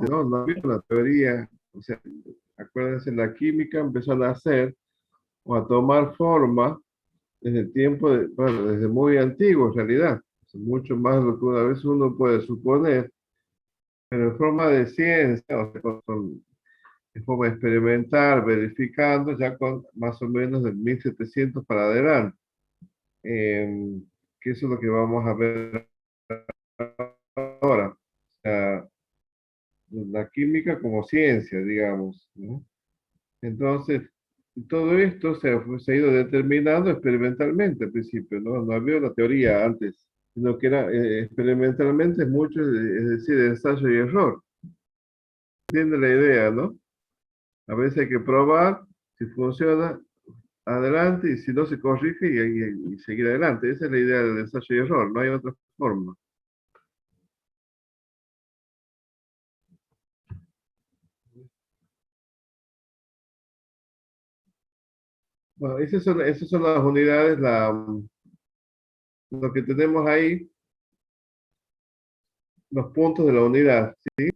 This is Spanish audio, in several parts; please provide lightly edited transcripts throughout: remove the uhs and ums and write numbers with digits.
¿no? No había una teoría, o sea, acuérdense, la química empezó a nacer o a tomar forma desde el tiempo, bueno, desde muy antiguo en realidad, mucho más de lo que una vez uno puede suponer, pero en forma de ciencia, o sea, en forma experimental, verificando, ya con más o menos de 1700 para adelante, eh, que eso es lo que vamos a ver ahora. O sea, la química como ciencia, digamos, ¿no? Entonces, todo esto se ha ido determinando experimentalmente al principio, ¿no? No había una teoría antes, sino que era experimentalmente mucho, es decir, ensayo y error. ¿Entiende la idea, no? A veces hay que probar, si funciona, adelante, y si no se corrige y seguir adelante. Esa es la idea del ensayo y error, no hay otra forma. Bueno, esas son las unidades, lo que tenemos ahí, los puntos de la unidad, ¿sí?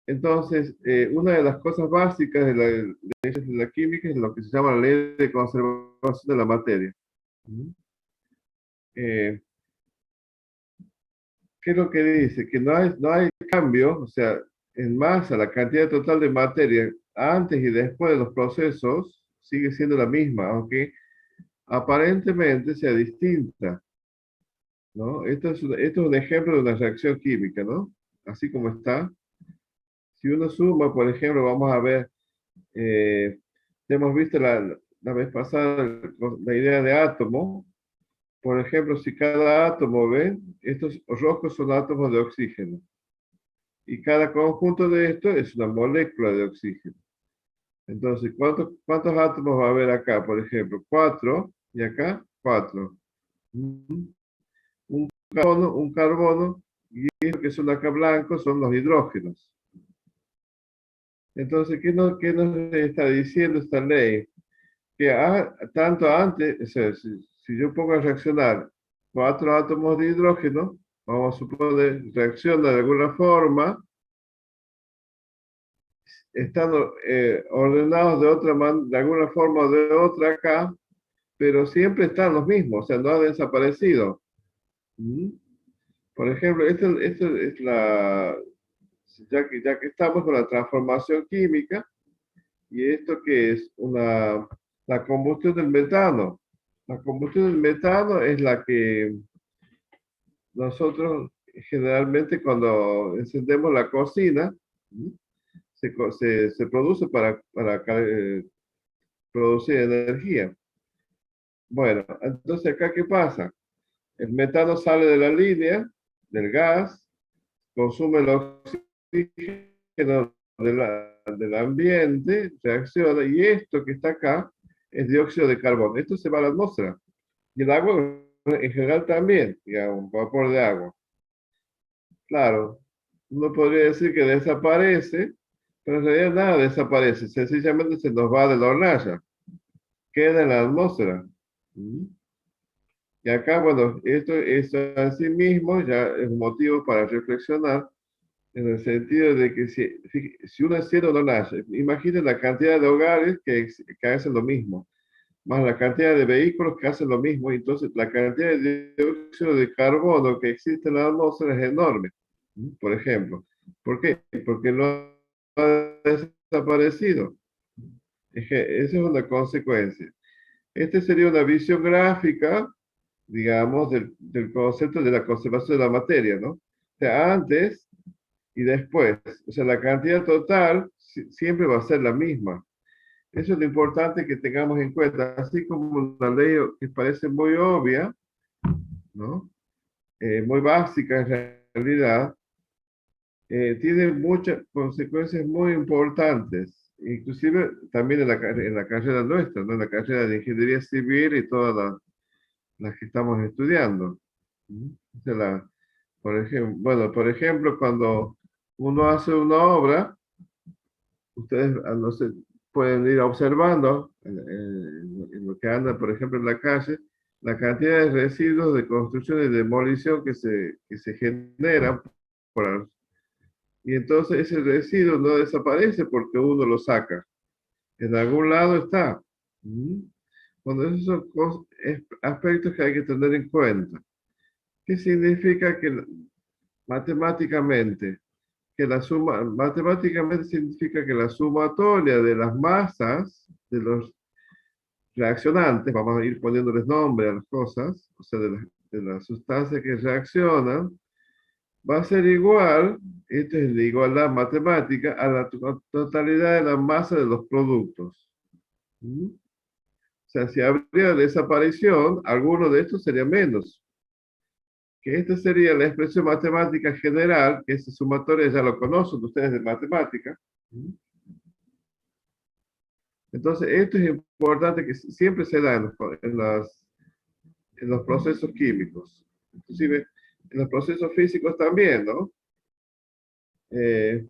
Entonces, una de las cosas básicas de la química es lo que se llama la ley de conservación de la materia. ¿Mm? Eh, ¿Qué es lo que dice? Que no hay cambio, o sea, en masa, la cantidad total de materia antes y después de los procesos sigue siendo la misma, aunque aparentemente sea distinta, ¿no? Esto es un ejemplo de una reacción química, ¿no? Así como está. Si uno suma, por ejemplo, vamos a ver, eh, hemos visto la vez pasada la idea de átomo. Por ejemplo, si cada átomo, ¿ven? Estos rojos son átomos de oxígeno. Y cada conjunto de estos es una molécula de oxígeno. Entonces, ¿cuántos átomos va a haber acá? Por ejemplo, cuatro, y acá, cuatro. Un carbono, y esto que son acá blancos son los hidrógenos. Entonces, ¿qué nos está diciendo esta ley? Que tanto antes, o sea, si yo pongo a reaccionar cuatro átomos de hidrógeno, vamos a suponer, reacciona de alguna forma, están ordenados de alguna forma o de otra acá, pero siempre están los mismos, o sea, no han desaparecido. ¿Mm? Por ejemplo, esta es ya que estamos con la transformación química, y esto que es la combustión del metano. La combustión del metano es la que nosotros generalmente cuando encendemos la cocina, ¿sí? Se produce para producir energía. Bueno, entonces acá, ¿qué pasa? El metano sale de la línea del gas, consume el oxígeno del ambiente, reacciona, y esto que está acá es dióxido de carbono. Esto se va a la atmósfera. Y el agua en general también, digamos, vapor de agua. Claro, uno podría decir que desaparece, pero en realidad nada desaparece, sencillamente se nos va de la hornalla, queda en la atmósfera. ¿Mm? Y acá, bueno, esto en sí mismo ya es un motivo para reflexionar en el sentido de que si uno enciende una hornalla, imaginen la cantidad de hogares que hacen lo mismo, más la cantidad de vehículos que hacen lo mismo, y entonces la cantidad de dióxido de carbono que existe en la atmósfera es enorme. Por ejemplo. ¿Por qué? Porque no ha desaparecido. Esa es una consecuencia. Esta sería una visión gráfica, digamos, del concepto de la conservación de la materia, ¿no? O sea, antes y después. O sea, la cantidad total siempre va a ser la misma. Eso es lo importante que tengamos en cuenta. Así como una ley que parece muy obvia, ¿no? Muy básica en realidad, tiene muchas consecuencias muy importantes, inclusive también en la carrera nuestra, ¿no? En la carrera de ingeniería civil y todas las que estamos estudiando. ¿Mm? O sea, por ejemplo, cuando uno hace una obra, ustedes no sé, pueden ir observando en lo que anda, por ejemplo, en la calle, la cantidad de residuos de construcción y demolición que se generan por, y entonces ese residuo no desaparece porque uno lo saca. En algún lado está. ¿Mm? Bueno, esos son aspectos que hay que tener en cuenta. ¿Qué significa que matemáticamente? Que la suma, matemáticamente significa que la sumatoria de las masas de los reaccionantes, vamos a ir poniéndoles nombre a las cosas, o sea, de las sustancias que reaccionan, va a ser igual, esto es la igualdad matemática, a la totalidad de la masa de los productos. ¿Mm? O sea, si habría desaparición, alguno de estos sería menos. Que esta sería la expresión matemática general, que ese sumatorio ya lo conocen ustedes de matemática. ¿Mm? Entonces, esto es importante que siempre se da en los procesos químicos. Inclusive en los procesos físicos también, ¿no? Eh,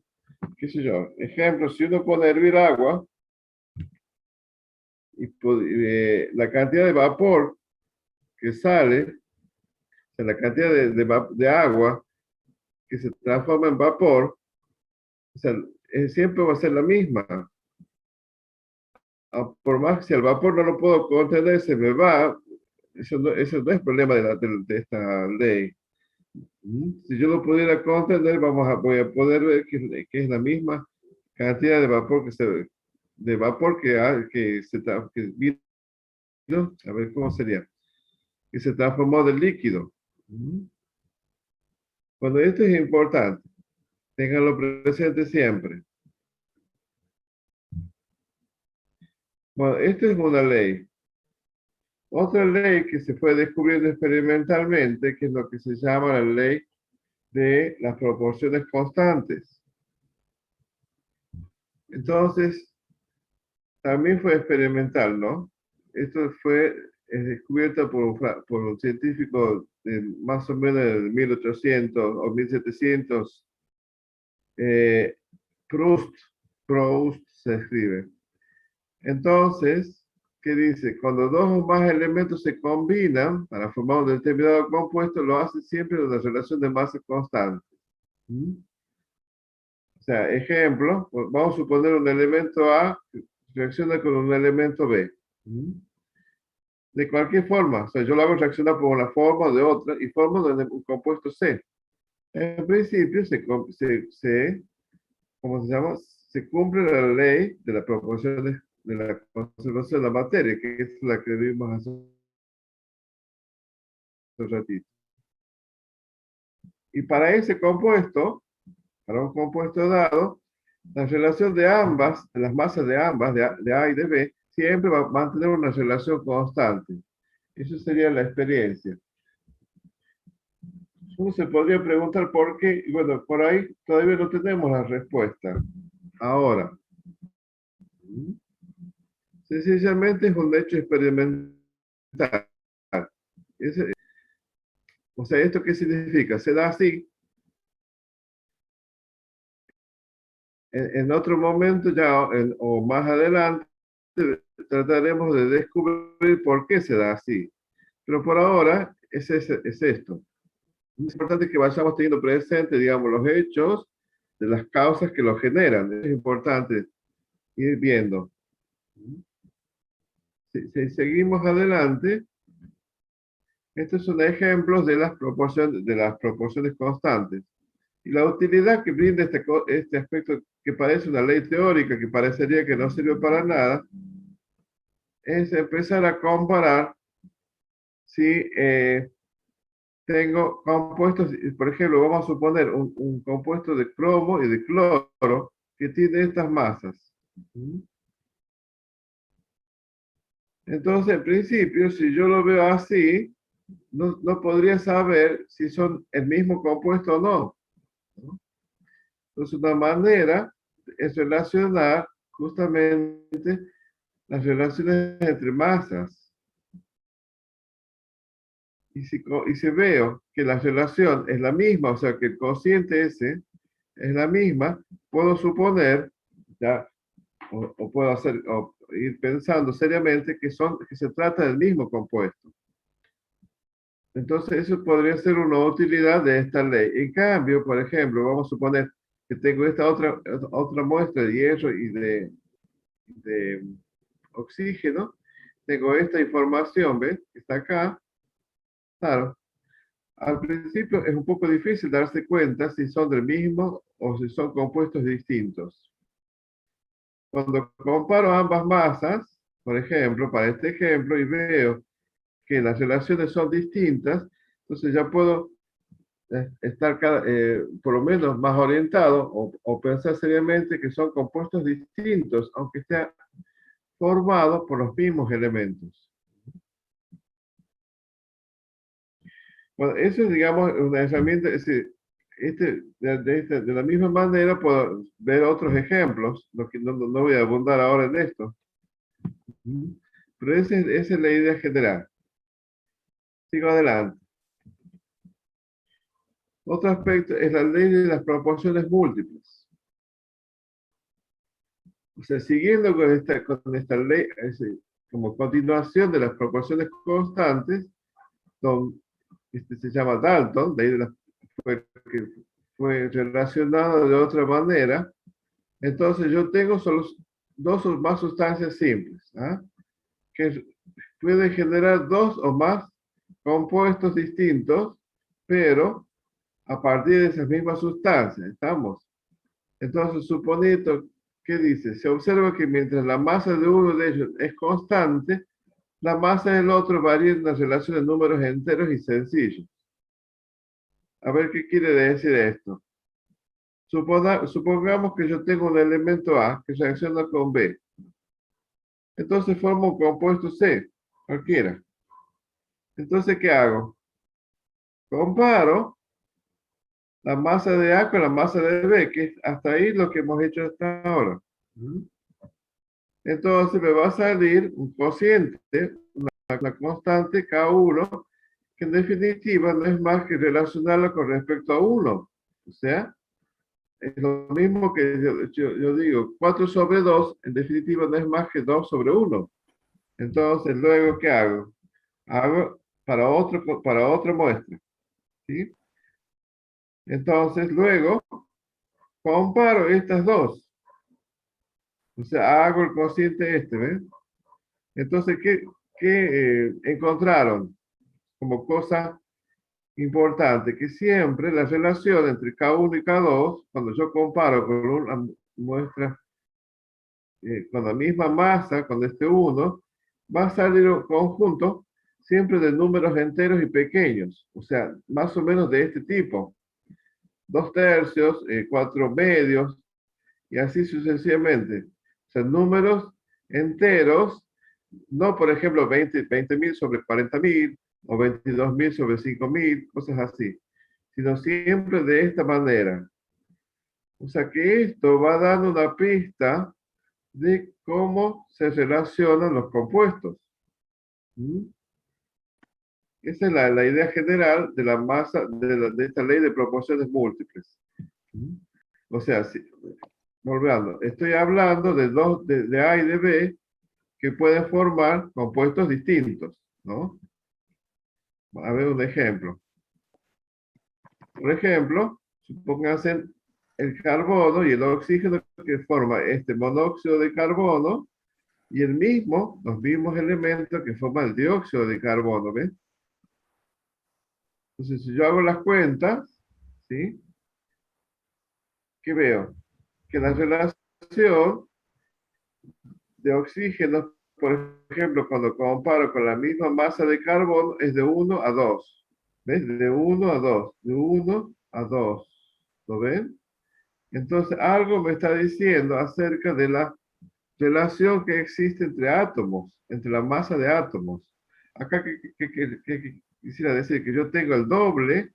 qué sé yo, ejemplo, si uno pone a hervir agua y la cantidad de vapor que sale, o sea, la cantidad de agua que se transforma en vapor, o sea, siempre va a ser la misma. Por más que si el vapor no lo puedo contener, se me va, eso no es problema de esta ley. Si yo lo pudiera contener, voy a poder ver que es la misma cantidad de vapor que vino, a ver cómo sería, que se transformó del líquido. Cuando esto es importante, ténganlo presente siempre. Bueno, esta es una ley. Otra ley que se fue descubriendo experimentalmente, que es lo que se llama la ley de las proporciones constantes. Entonces, también fue experimental, ¿no? Esto fue descubierto por un científico de más o menos de 1800 o 1700. eh, Proust, Proust se escribe. Entonces, ¿qué dice? Cuando dos o más elementos se combinan para formar un determinado compuesto, lo hace siempre en una relación de masa constante. ¿Mm? O sea, ejemplo, vamos a suponer un elemento A reacciona con un elemento B. ¿Mm? De cualquier forma, o sea, yo lo hago reaccionar por una forma o de otra y formo un compuesto C. En principio, ¿cómo se llama? Se cumple la ley de la proporción de la conservación de la materia, que es la que vimos hace un ratito. Y para ese compuesto, para un compuesto dado, la relación de ambas, de las masas de ambas, de A y de B, siempre va a mantener una relación constante. Eso sería la experiencia. Uno se podría preguntar por qué, y bueno, por ahí todavía no tenemos la respuesta. Ahora, sencillamente es un hecho experimental. Ese- o sea, ¿esto qué significa? Se da así. En otro momento ya, o más adelante, trataremos de descubrir por qué se da así. Pero por ahora es esto. Es importante que vayamos teniendo presente, digamos, los hechos de las causas que lo generan. Es importante ir viendo. Si seguimos adelante, estos son ejemplos de las proporciones constantes. Y la utilidad que brinda este aspecto que parece una ley teórica, que parecería que no sirve para nada, es empezar a comparar si tengo compuestos, por ejemplo, vamos a suponer un compuesto de cromo y de cloro que tiene estas masas. Entonces, en principio, si yo lo veo así, no podría saber si son el mismo compuesto o no. Entonces, una manera es relacionar justamente las relaciones entre masas. Y si veo que la relación es la misma, o sea, que el cociente ese es la misma, puedo suponer, ya, o puedo ir pensando seriamente que se trata del mismo compuesto. Entonces, eso podría ser una utilidad de esta ley. En cambio, por ejemplo, vamos a suponer que tengo esta otra muestra de hierro y de oxígeno. Tengo esta información, ¿ves? Que está acá. Claro, al principio es un poco difícil darse cuenta si son del mismo o si son compuestos distintos. Cuando comparo ambas masas, por ejemplo, para este ejemplo, y veo que las relaciones son distintas, entonces ya puedo estar por lo menos más orientado o pensar seriamente que son compuestos distintos, aunque estén formados por los mismos elementos. Bueno, eso es, digamos, una herramienta, es decir, de la misma manera puedo ver otros ejemplos, lo que no voy a abundar ahora en esto. Pero esa es la idea general. Sigo adelante. Otro aspecto es la ley de las proporciones múltiples. O sea, siguiendo con esta ley, es decir, como continuación de las proporciones constantes, se llama Dalton, ley de las, que fue relacionado de otra manera. Entonces yo tengo solo dos o más sustancias simples, ¿ah? Que pueden generar dos o más compuestos distintos, pero a partir de esas mismas sustancias, ¿estamos? Entonces, suponiendo, ¿qué dice? Se observa que mientras la masa de uno de ellos es constante, la masa del otro varía en una relación de números enteros y sencillos. A ver qué quiere decir esto. Supongamos que yo tengo un elemento A que reacciona con B. Entonces formo un compuesto C, cualquiera. Entonces, ¿qué hago? Comparo la masa de A con la masa de B, que es hasta ahí lo que hemos hecho hasta ahora. Entonces me va a salir un cociente, una constante K1, que en definitiva no es más que relacionarlo con respecto a 1. O sea, es lo mismo que yo digo, 4 sobre 2, en definitiva no es más que 2 sobre 1. Entonces, luego, ¿qué hago? Hago para otra muestra. ¿Sí? Entonces, luego, comparo estas dos. O sea, hago el cociente este, ¿ves? Entonces, ¿qué encontraron como cosa importante? Que siempre la relación entre K1 y K2, cuando yo comparo con una muestra con la misma masa, con este 1, va a salir un conjunto siempre de números enteros y pequeños, o sea, más o menos de este tipo. 2 tercios, 4 medios, y así sucesivamente. O sea, números enteros, no por ejemplo 20.000 sobre 40.000 o 22.000 sobre 5.000, cosas así, sino siempre de esta manera. O sea que esto va dando una pista de cómo se relacionan los compuestos. ¿Mm? Esa es la idea general de la masa, de esta ley de proporciones múltiples. ¿Mm? O sea, volviendo, estoy hablando de A y de B que pueden formar compuestos distintos, ¿no? A ver un ejemplo. Por ejemplo, supónganse el carbono y el oxígeno que forma este monóxido de carbono y los mismos elementos que forman el dióxido de carbono, ¿ves? Entonces, si yo hago las cuentas, ¿sí? ¿Qué veo? Que la relación de oxígeno, por ejemplo, cuando comparo con la misma masa de carbono, es de 1 a 2. ¿Ves? De 1 a 2, de 1 a 2. ¿Lo ven? Entonces, algo me está diciendo acerca de la relación que existe entre átomos, entre la masa de átomos. Acá que quisiera decir que yo tengo el doble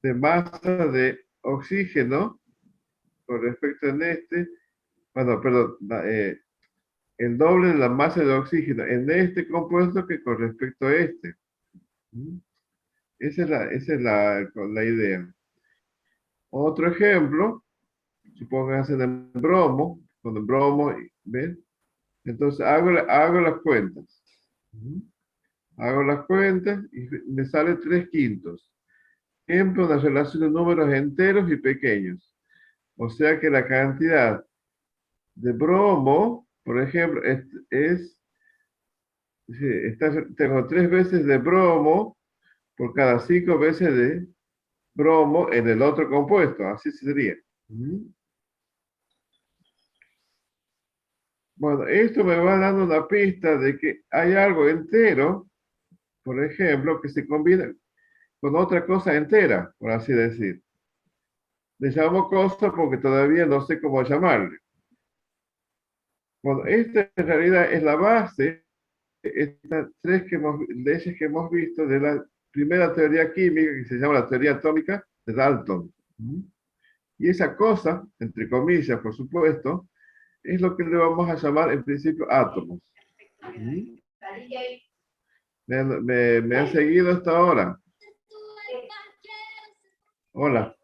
de masa de oxígeno con respecto en bueno, perdón, el doble de la masa de oxígeno en este compuesto que con respecto a este. ¿Mm? Esa es la idea. Otro ejemplo, supónganse en bromo, con el bromo, ¿ven? Entonces hago las cuentas. ¿Mm? Hago las cuentas y me sale 3/5. Siempre una relación de números enteros y pequeños. O sea que la cantidad de bromo, por ejemplo, sí, tengo 3 veces de bromo por cada 5 veces de bromo en el otro compuesto. Así sería. Bueno, esto me va dando una pista de que hay algo entero, por ejemplo, que se combina con otra cosa entera, por así decir. Le llamo cosa porque todavía no sé cómo llamarle. Bueno, esta en realidad es la base de estas leyes que hemos visto de la primera teoría química que se llama la teoría atómica de Dalton. Y esa cosa, entre comillas, por supuesto, es lo que le vamos a llamar en principio átomos. ¿Me han seguido hasta ahora? Hola.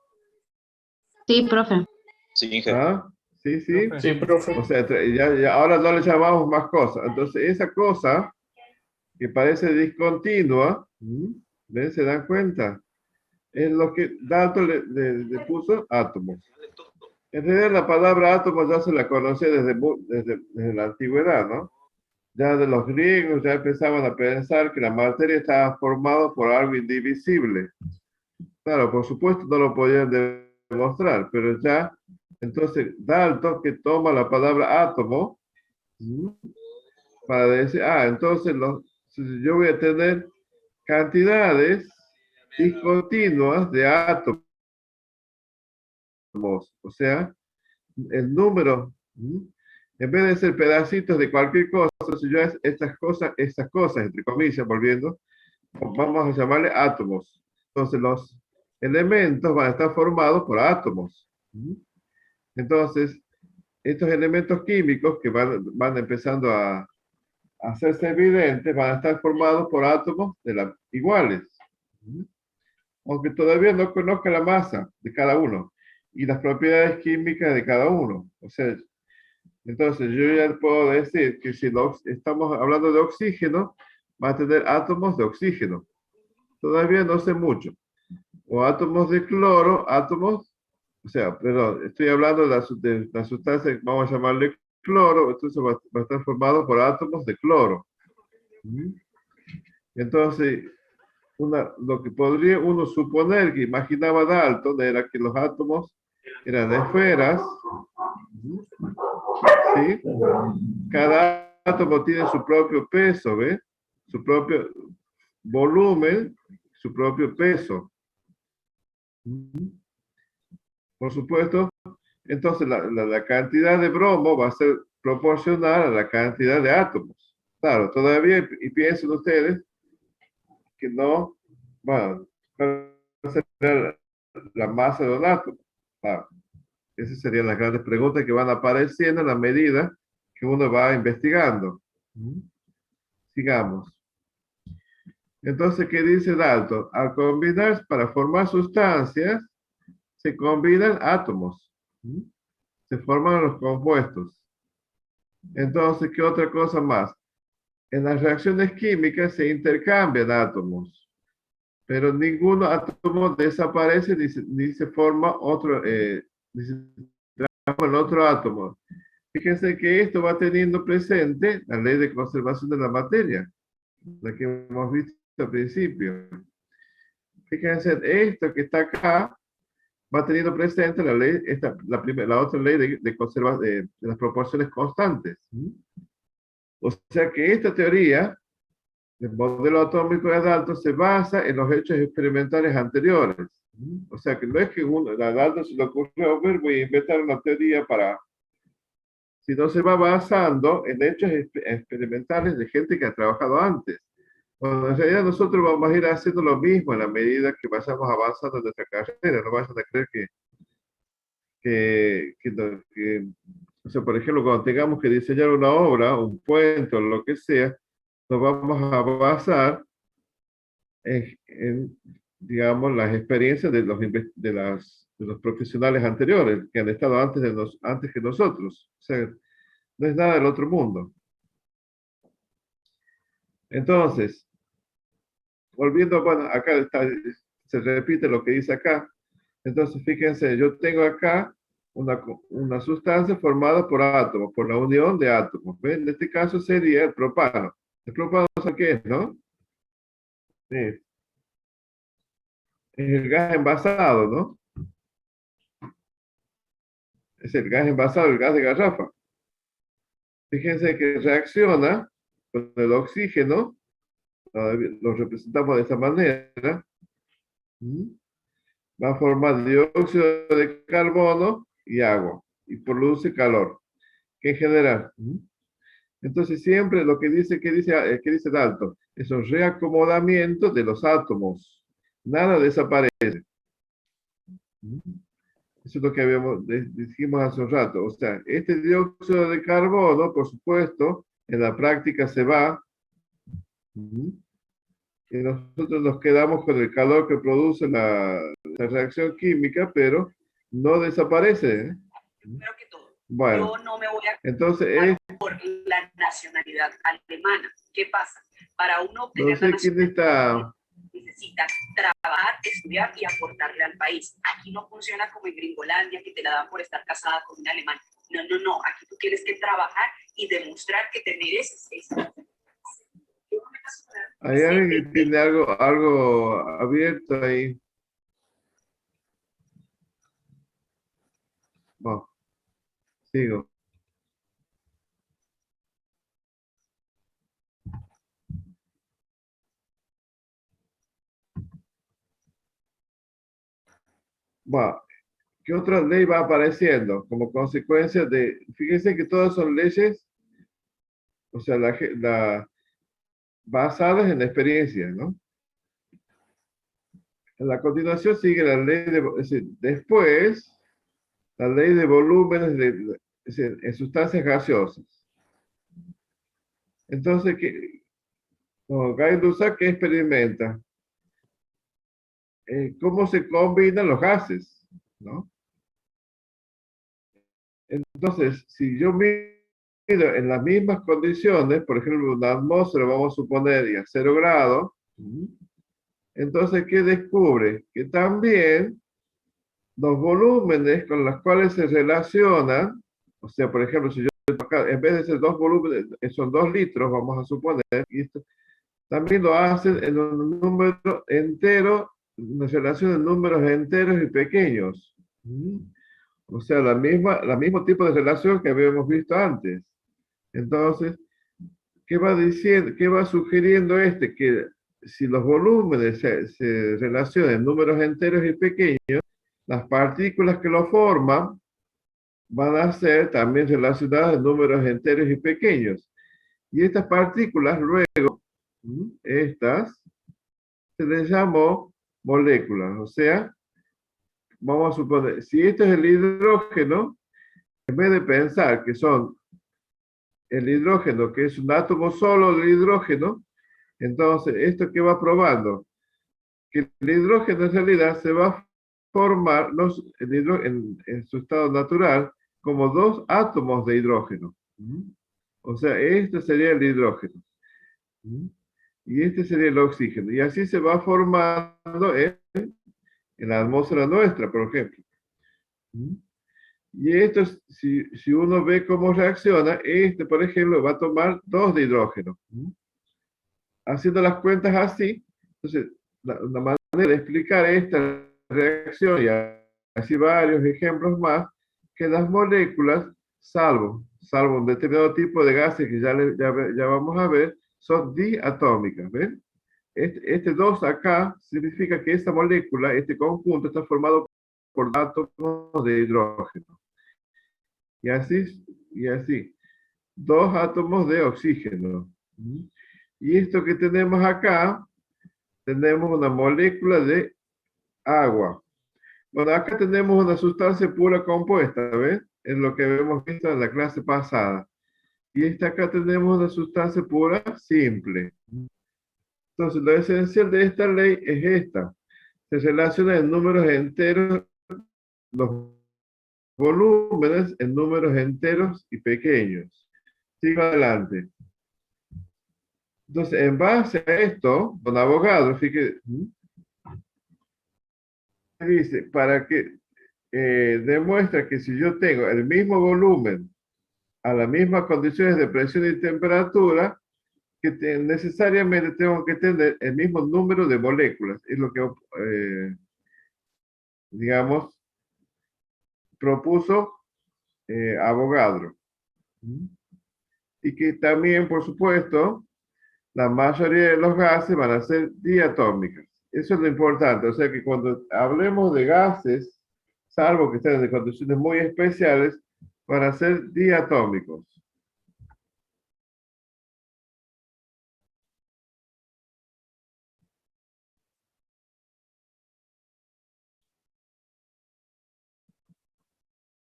Sí, profe. Sí, Inge. ¿Ah? Sí, sí. Profe. Sí, profe. O sea, ahora no le llamamos más cosas. Entonces, esa cosa que parece discontinua, ¿ven? ¿Se dan cuenta? Es lo que Dalton le puso átomos. En realidad la palabra átomos ya se la conoce desde la antigüedad, ¿no? Ya de los griegos ya empezaban a pensar que la materia estaba formada por algo indivisible. Claro, por supuesto no lo podían demostrar, pero ya, entonces Dalton que toma la palabra átomo para decir, entonces yo voy a tener cantidades discontinuas de átomos, o sea, el número, en vez de ser pedacitos de cualquier cosa, si yo estas cosas, entre comillas, volviendo, vamos a llamarle átomos. Entonces los elementos van a estar formados por átomos. Entonces, estos elementos químicos que van empezando a hacerse evidentes van a estar formados por átomos iguales. Aunque todavía no conozca la masa de cada uno y las propiedades químicas de cada uno. O sea, entonces yo ya puedo decir que si estamos hablando de oxígeno, va a tener átomos de oxígeno. Todavía no sé mucho. O átomos de cloro, o sea, perdón, estoy hablando de la sustancia, vamos a llamarle cloro, entonces va a estar formado por átomos de cloro. Entonces, lo que podría uno suponer que imaginaba Dalton era que los átomos eran esferas, ¿sí? Cada átomo tiene su propio peso, ¿ve? Su propio volumen, su propio peso. Por supuesto, entonces la cantidad de bromo va a ser proporcional a la cantidad de átomos. Claro, todavía, y piensen ustedes que no, bueno, ¿cuál será la masa de un átomo? Claro, esas serían las grandes preguntas que van apareciendo en la medida que uno va investigando. Sigamos. Entonces, ¿qué dice Dalton? Al combinar para formar sustancias, se combinan átomos. Se forman los compuestos. Entonces, ¿qué otra cosa más? En las reacciones químicas se intercambian átomos, pero ningún átomo desaparece ni se forma ni se transforma en otro átomo. Fíjense que esto va teniendo presente la ley de conservación de la materia, la que hemos visto al principio. Fíjense, esto que está acá va teniendo presente la ley, la otra ley de las proporciones constantes. O sea que esta teoría, el modelo atómico de Dalton, se basa en los hechos experimentales anteriores. O sea que no es que a Dalton se le ocurrió, voy a inventar una teoría sino se va basando en hechos experimentales de gente que ha trabajado antes. Bueno, en realidad nosotros vamos a ir haciendo lo mismo en la medida que vayamos avanzando en nuestra carrera. No vayan a creer o sea, por ejemplo, cuando tengamos que diseñar una obra, un puente o lo que sea, nos vamos a basar digamos, las experiencias de los profesionales anteriores que han estado antes que nosotros. O sea, no es nada del otro mundo. Entonces, volviendo, bueno, acá está, se repite lo que dice acá. Entonces, fíjense, yo tengo acá una sustancia formada por átomos, por la unión de átomos. ¿Ven? En este caso sería el propano. El propano, ¿sabe qué es, no? Sí, es el gas envasado, ¿no? Es el gas envasado, el gas de garrafa. Fíjense que reacciona con el oxígeno, lo representamos de esta manera, va a formar dióxido de carbono y agua, y produce calor. ¿Qué genera? Entonces siempre lo que dice Dalton, es un reacomodamiento de los átomos. Nada desaparece. Eso es lo que dijimos hace un rato. O sea, este dióxido de carbono, por supuesto, en la práctica se va, y nosotros nos quedamos con el calor que produce la reacción química, pero no desaparece. Primero que todo, bueno, yo no me voy a entonces por la nacionalidad alemana. ¿Qué pasa? Para uno no obtener sé la quién nacionalidad está. necesita trabajar, estudiar y aportarle al país. Aquí no funciona como en Gringolandia, que te la dan por estar casada con un alemán. No, no, no. Aquí tú tienes que trabajar y demostrar que te mereces eso. Hay alguien que tiene algo abierto ahí. Bueno, sigo. Bueno, ¿qué otra ley va apareciendo como consecuencia de, fíjense que todas son leyes, o sea, basadas en la experiencia, ¿no? En la continuación sigue la ley es decir, después, la ley de volúmenes es decir, en sustancias gaseosas. Entonces, Guy Lussac, ¿qué experimenta? ¿Cómo se combinan los gases? ¿No? Entonces, si yo mido en las mismas condiciones, por ejemplo, una atmósfera, vamos a suponer, y a 0 grados, entonces, ¿qué descubre? Que también los volúmenes con los cuales se relacionan, o sea, por ejemplo, si yo acá, en vez de ser 2 volúmenes, son 2 litros, vamos a suponer, y esto también lo hacen en un número entero, una relación de números enteros y pequeños. O sea, la mismo tipo de relación que habíamos visto antes. Entonces, ¿qué va diciendo, qué va sugiriendo este? Que si los volúmenes se relacionan en números enteros y pequeños, las partículas que lo forman van a ser también relacionadas en números enteros y pequeños. Y estas partículas luego, estas, se les llamó moléculas. O sea, vamos a suponer, si este es el hidrógeno, en vez de pensar que son el hidrógeno, que es un átomo solo de hidrógeno, entonces, ¿esto qué va probando? Que el hidrógeno en realidad se va a formar en su estado natural como 2 átomos de hidrógeno. O sea, este sería el hidrógeno. Y este sería el oxígeno. Y así se va formando en la atmósfera nuestra, por ejemplo. Y esto, si uno ve cómo reacciona, este, por ejemplo, va a tomar 2 de hidrógeno. Haciendo las cuentas así, entonces, la manera de explicar esta reacción, y así varios ejemplos más, que las moléculas, salvo un determinado tipo de gases que ya vamos a ver, son diatómicas, ¿ven? Este 2 acá significa que esta molécula, este conjunto, está formado por átomos de hidrógeno. Y así, y así. 2 átomos de oxígeno. Y esto que tenemos acá, tenemos una molécula de agua. Bueno, acá tenemos una sustancia pura compuesta, ¿ves? Es lo que habíamos visto en la clase pasada. Y acá tenemos una sustancia pura simple. Entonces, lo esencial de esta ley es esta. Se relaciona en números enteros los volúmenes en números enteros y pequeños. Sigo adelante. Entonces, en base a esto, don Abogado, fíjese, dice, para que demuestra que si yo tengo el mismo volumen a las mismas condiciones de presión y temperatura, que necesariamente tengo que tener el mismo número de moléculas. Es lo que, digamos, propuso Avogadro. Y que también, por supuesto, la mayoría de los gases van a ser diatómicas. Eso es lo importante. O sea que cuando hablemos de gases, salvo que estén en condiciones muy especiales, van a ser diatómicos.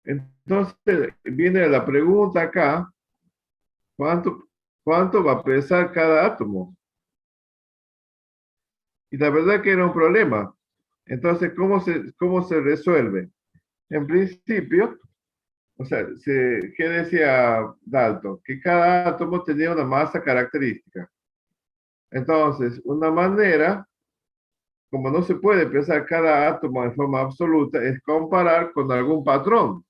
Entonces, viene la pregunta acá, ¿cuánto va a pesar cada átomo? Y la verdad que era un problema. Entonces, cómo se resuelve? En principio, o sea, ¿qué decía Dalton? Que cada átomo tenía una masa característica. Entonces, una manera, como no se puede pesar cada átomo en forma absoluta, es comparar con algún patrón.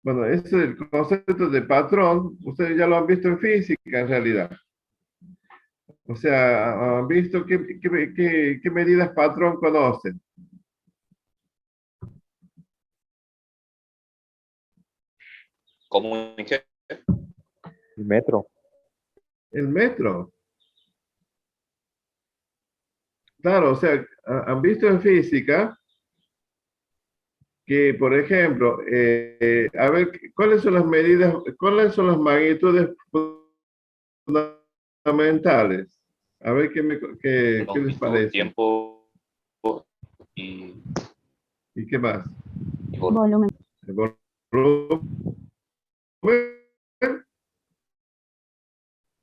Bueno, ese es el concepto de patrón, ustedes ya lo han visto en física en realidad. O sea, han visto qué medidas patrón conocen. ¿Cómo en qué? El metro. El metro. Claro, o sea, han visto en física que, por ejemplo, a ver, ¿cuáles son las medidas, cuáles son las magnitudes fundamentales? A ver qué les Longitud, parece. tiempo y ¿Y qué más? Volumen. El volumen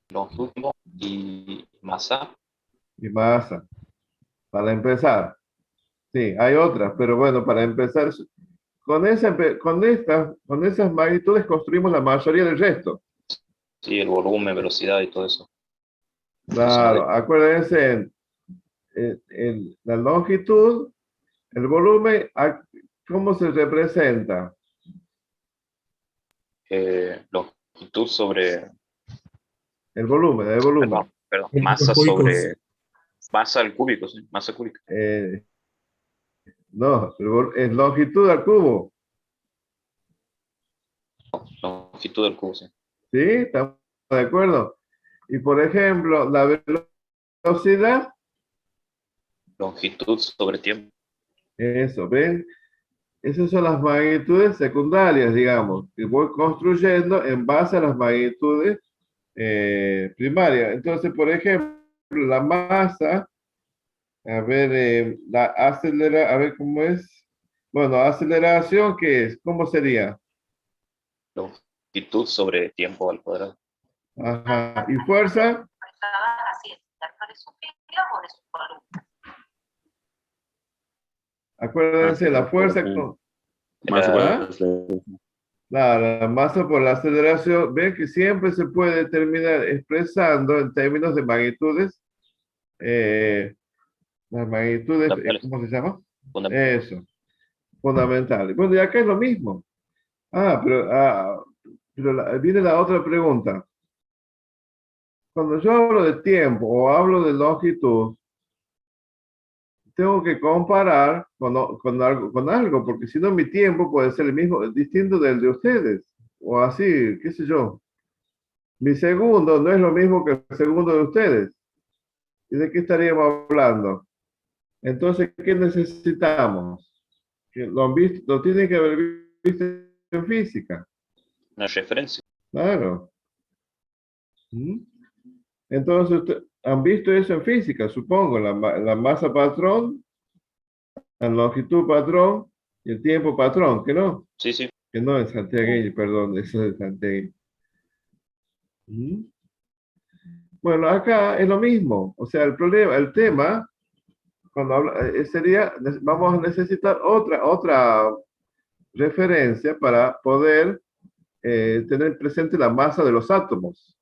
longitud, tiempo y masa. y masa. Para empezar. Sí, hay otras, pero bueno, para empezar, con esas magnitudes construimos la mayoría del resto. Sí, el volumen, velocidad y todo eso. Claro, acuérdense, la longitud, el volumen, ¿cómo se representa? Longitud sobre, El volumen. perdón, Metros masa cúbicos. sobre, masa al cúbico, sí, masa cúbica. No, es longitud al cubo. Longitud del cubo, sí. ¿Sí? ¿Estamos de acuerdo? Y por ejemplo, la velocidad, Longitud sobre tiempo. eso, ¿ven? Esas son las magnitudes secundarias, digamos, que voy construyendo en base a las magnitudes primarias. Entonces, por ejemplo, la masa, a ver, a ver cómo es. Bueno, aceleración, ¿qué es? ¿Cómo sería? Longitud sobre tiempo al cuadrado. Ajá. ¿Y fuerza? Acuérdense, la fuerza con Masa por ¿Ah? la masa por la aceleración. Ven que siempre se puede terminar expresando en términos de magnitudes. Las magnitudes, Fundamentales. ¿cómo se llama? Fundamentales. Eso, fundamentales. Bueno, y acá es lo mismo. Pero viene la otra pregunta. Cuando yo hablo de tiempo o hablo de longitud, tengo que comparar con algo, porque si no mi tiempo puede ser el mismo, distinto del de ustedes, o así, qué sé yo. Mi segundo no es lo mismo que el segundo de ustedes. ¿Y de qué estaríamos hablando? Entonces, ¿qué necesitamos? Que lo han visto, lo tienen que haber visto en física. Una referencia. Claro. Entonces, han visto eso en física, supongo, la masa patrón, la longitud patrón y el tiempo patrón, ¿que no? Sí, sí. Que no es santiagueño, perdón, eso es santiagueño. Bueno, acá es lo mismo, o sea, el tema, cuando sería, vamos a necesitar otra referencia para poder tener presente la masa de los átomos.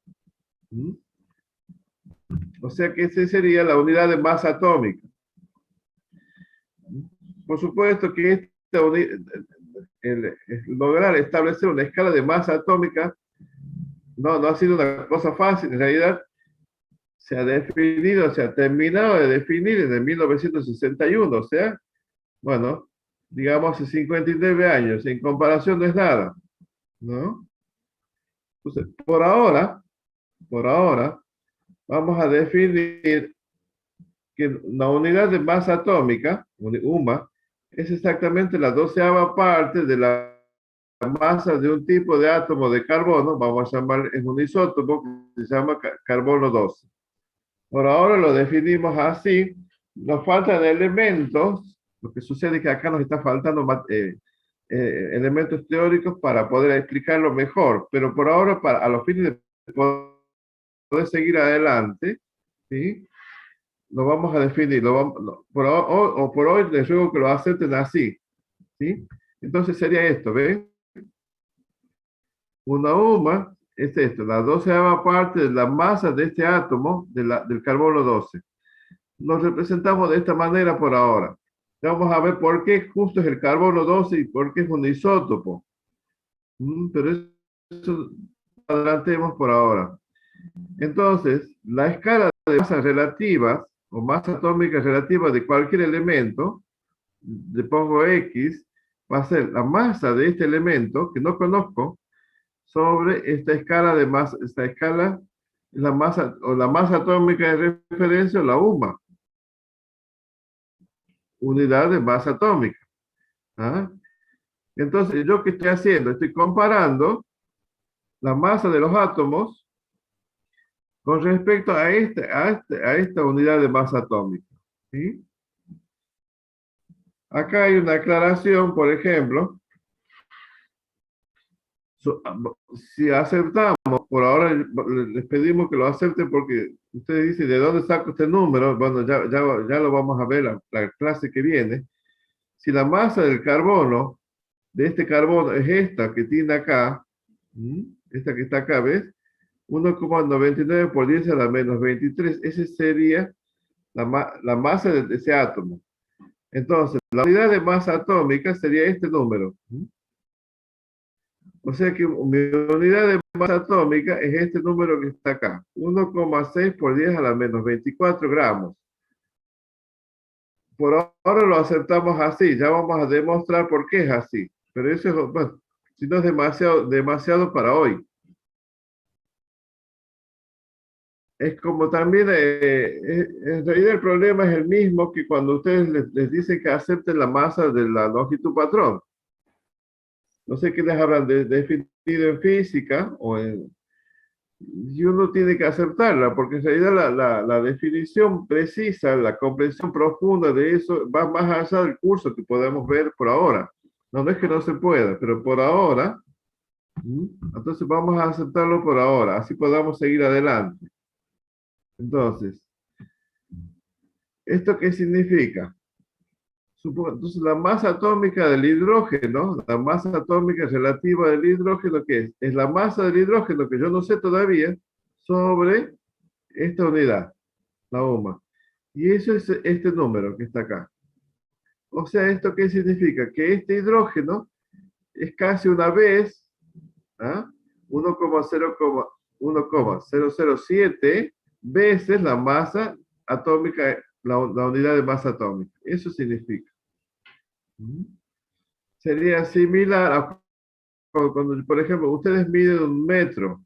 O sea que esa sería la unidad de masa atómica. Por supuesto que lograr establecer una escala de masa atómica no ha sido una cosa fácil. En realidad, se ha terminado de definir en el 1961, o sea, bueno, digamos hace 59 años. En comparación no es nada, ¿no? Entonces, por ahora, vamos a definir que la unidad de masa atómica, UMA, es exactamente la 12ª parte de la masa de un tipo de átomo de carbono, vamos a llamar, es un isótopo que se llama carbono 12. Por ahora lo definimos así. Nos faltan elementos. Lo que sucede es que acá nos está faltando elementos teóricos para poder explicarlo mejor. Pero por ahora, a los fines de poder seguir adelante, ¿sí? Lo vamos a definir. Por hoy les ruego que lo acepten así, ¿sí? Entonces sería esto, ¿ven? Una UMA es esto, la 12ª parte de la masa de este átomo del carbono 12. Nos representamos de esta manera por ahora. Vamos a ver por qué justo es el carbono 12 y por qué es un isótopo. Pero eso adelantemos por ahora. Entonces, la escala de masas relativas o masa atómica relativa de cualquier elemento, le pongo X, va a ser la masa de este elemento que no conozco sobre esta escala de masa, esta escala, la masa atómica de referencia o la UMA. Unidad de masa atómica. ¿Ah? Entonces, ¿yo qué estoy haciendo? Estoy comparando la masa de los átomos con respecto a esta unidad de masa atómica. ¿Sí? Acá hay una aclaración, por ejemplo. Si aceptamos, por ahora les pedimos que lo acepten porque ustedes dicen, ¿de dónde saco este número? Bueno, ya lo vamos a ver la clase que viene. Si la masa del carbono, de este carbono, es esta que tiene acá, esta que está acá, ¿ves? 1,99 por 10 a la menos 23. Esa sería la masa de ese átomo. Entonces, la unidad de masa atómica sería este número. O sea que mi unidad de masa atómica es este número que está acá. 1,6 por 10 a la menos 24 gramos. Por ahora lo aceptamos así. Ya vamos a demostrar por qué es así. Pero eso es, bueno, si no es demasiado para hoy. Es como también, en realidad el problema es el mismo que cuando ustedes les dicen que acepten la masa de la longitud patrón. No sé qué les habrán definido en física y uno tiene que aceptarla, porque en realidad la definición precisa, la comprensión profunda de eso va más allá del curso que podemos ver por ahora. No es que no se pueda, pero por ahora, entonces vamos a aceptarlo por ahora, así podamos seguir adelante. Entonces, ¿esto qué significa? Entonces, la masa atómica del hidrógeno, la masa atómica relativa del hidrógeno, ¿qué es? Es la masa del hidrógeno, que yo no sé todavía, sobre esta unidad, la UMA. Y eso es este número que está acá. O sea, ¿esto qué significa? Que este hidrógeno es casi una vez, ¿ah? 1,007 veces la masa atómica, la unidad de masa atómica. Eso significa. Sería similar a cuando, por ejemplo, ustedes miden un metro.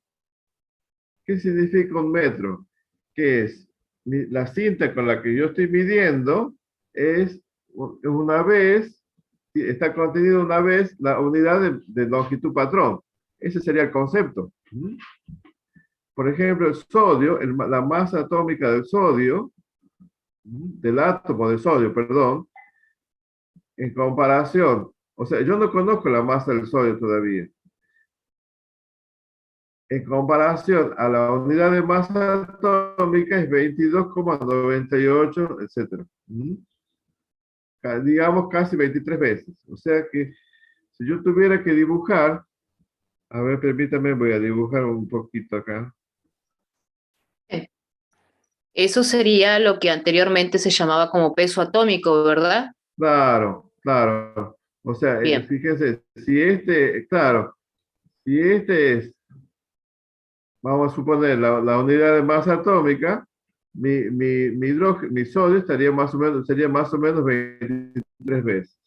¿Qué significa un metro? Que es la cinta con la que yo estoy midiendo es una vez, está contenido una vez la unidad de longitud patrón. Ese sería el concepto. Por ejemplo, el sodio, la masa atómica del sodio, del átomo de sodio, perdón, en comparación, o sea, yo no conozco la masa del sodio todavía. En comparación a la unidad de masa atómica es 22,98, etc. Digamos casi 23 veces. O sea que si yo tuviera que dibujar, a ver, permítame, voy a dibujar un poquito acá. Eso sería lo que anteriormente se llamaba como peso atómico, ¿verdad? Claro, claro. O sea, Bien, fíjense, si este, claro, si este es, vamos a suponer, la unidad de masa atómica, mi sodio estaría más o menos, sería más o menos 23 veces.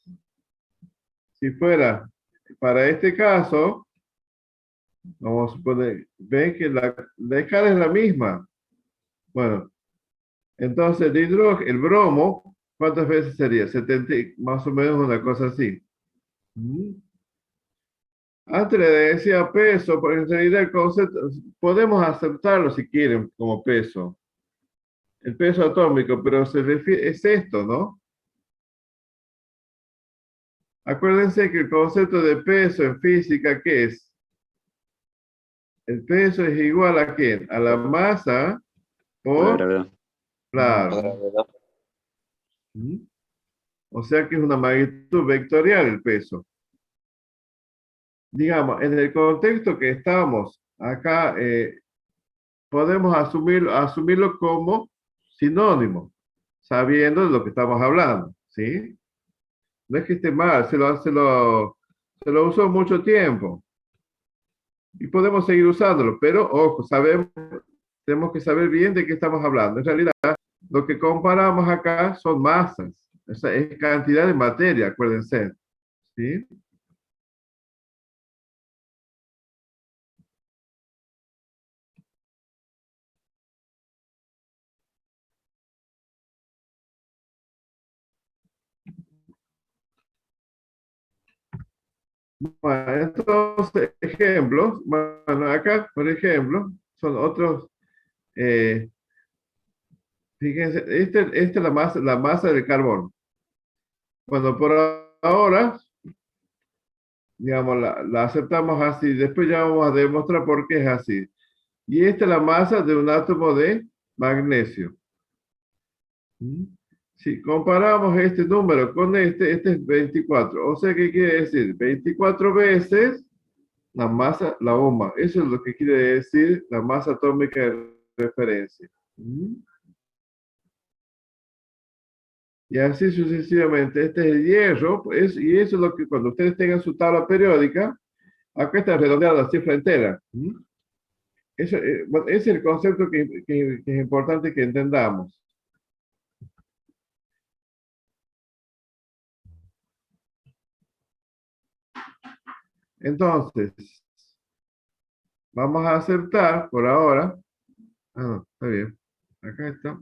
Si fuera para este caso, vamos a suponer, ven que la escala es la misma. Bueno, entonces el bromo, ¿cuántas veces sería? 70, más o menos una cosa así. Mm. Antes le decía peso, porque en realidad el concepto, podemos aceptarlo si quieren como peso, el peso atómico, pero se refiere, es esto, ¿no? Acuérdense que el concepto de peso en física, ¿qué es? El peso es igual a ¿qué? A la masa Por la por, gravedad. claro. La gravedad. ¿Mm? O sea que es una magnitud vectorial el peso. Digamos, en el contexto que estamos acá, podemos asumirlo como sinónimo, sabiendo de lo que estamos hablando, ¿sí? No es que esté mal, se lo usó mucho tiempo y podemos seguir usándolo, pero ojo, tenemos que saber bien de qué estamos hablando. En realidad, lo que comparamos acá son masas, o sea, es cantidad de materia, acuérdense, ¿sí? Bueno, entonces, ejemplos, bueno, acá, por ejemplo, son otros, eh, fíjense, esta es la masa del carbón. Bueno, por ahora, digamos, la aceptamos así, después ya vamos a demostrar por qué es así. Y esta es la masa de un átomo de magnesio. ¿Mm? Si comparamos este número con este es 24. O sea, ¿qué quiere decir? 24 veces la masa, la OMA. Eso es lo que quiere decir la masa atómica de referencia. ¿Mm? Y así sucesivamente. Este es el hierro, pues, y eso es lo que cuando ustedes tengan su tabla periódica, acá está redondeada la cifra entera. ¿Mm? Bueno, ese es el concepto que es importante que entendamos. Entonces, vamos a aceptar por ahora. Ah, no, está bien. Acá está.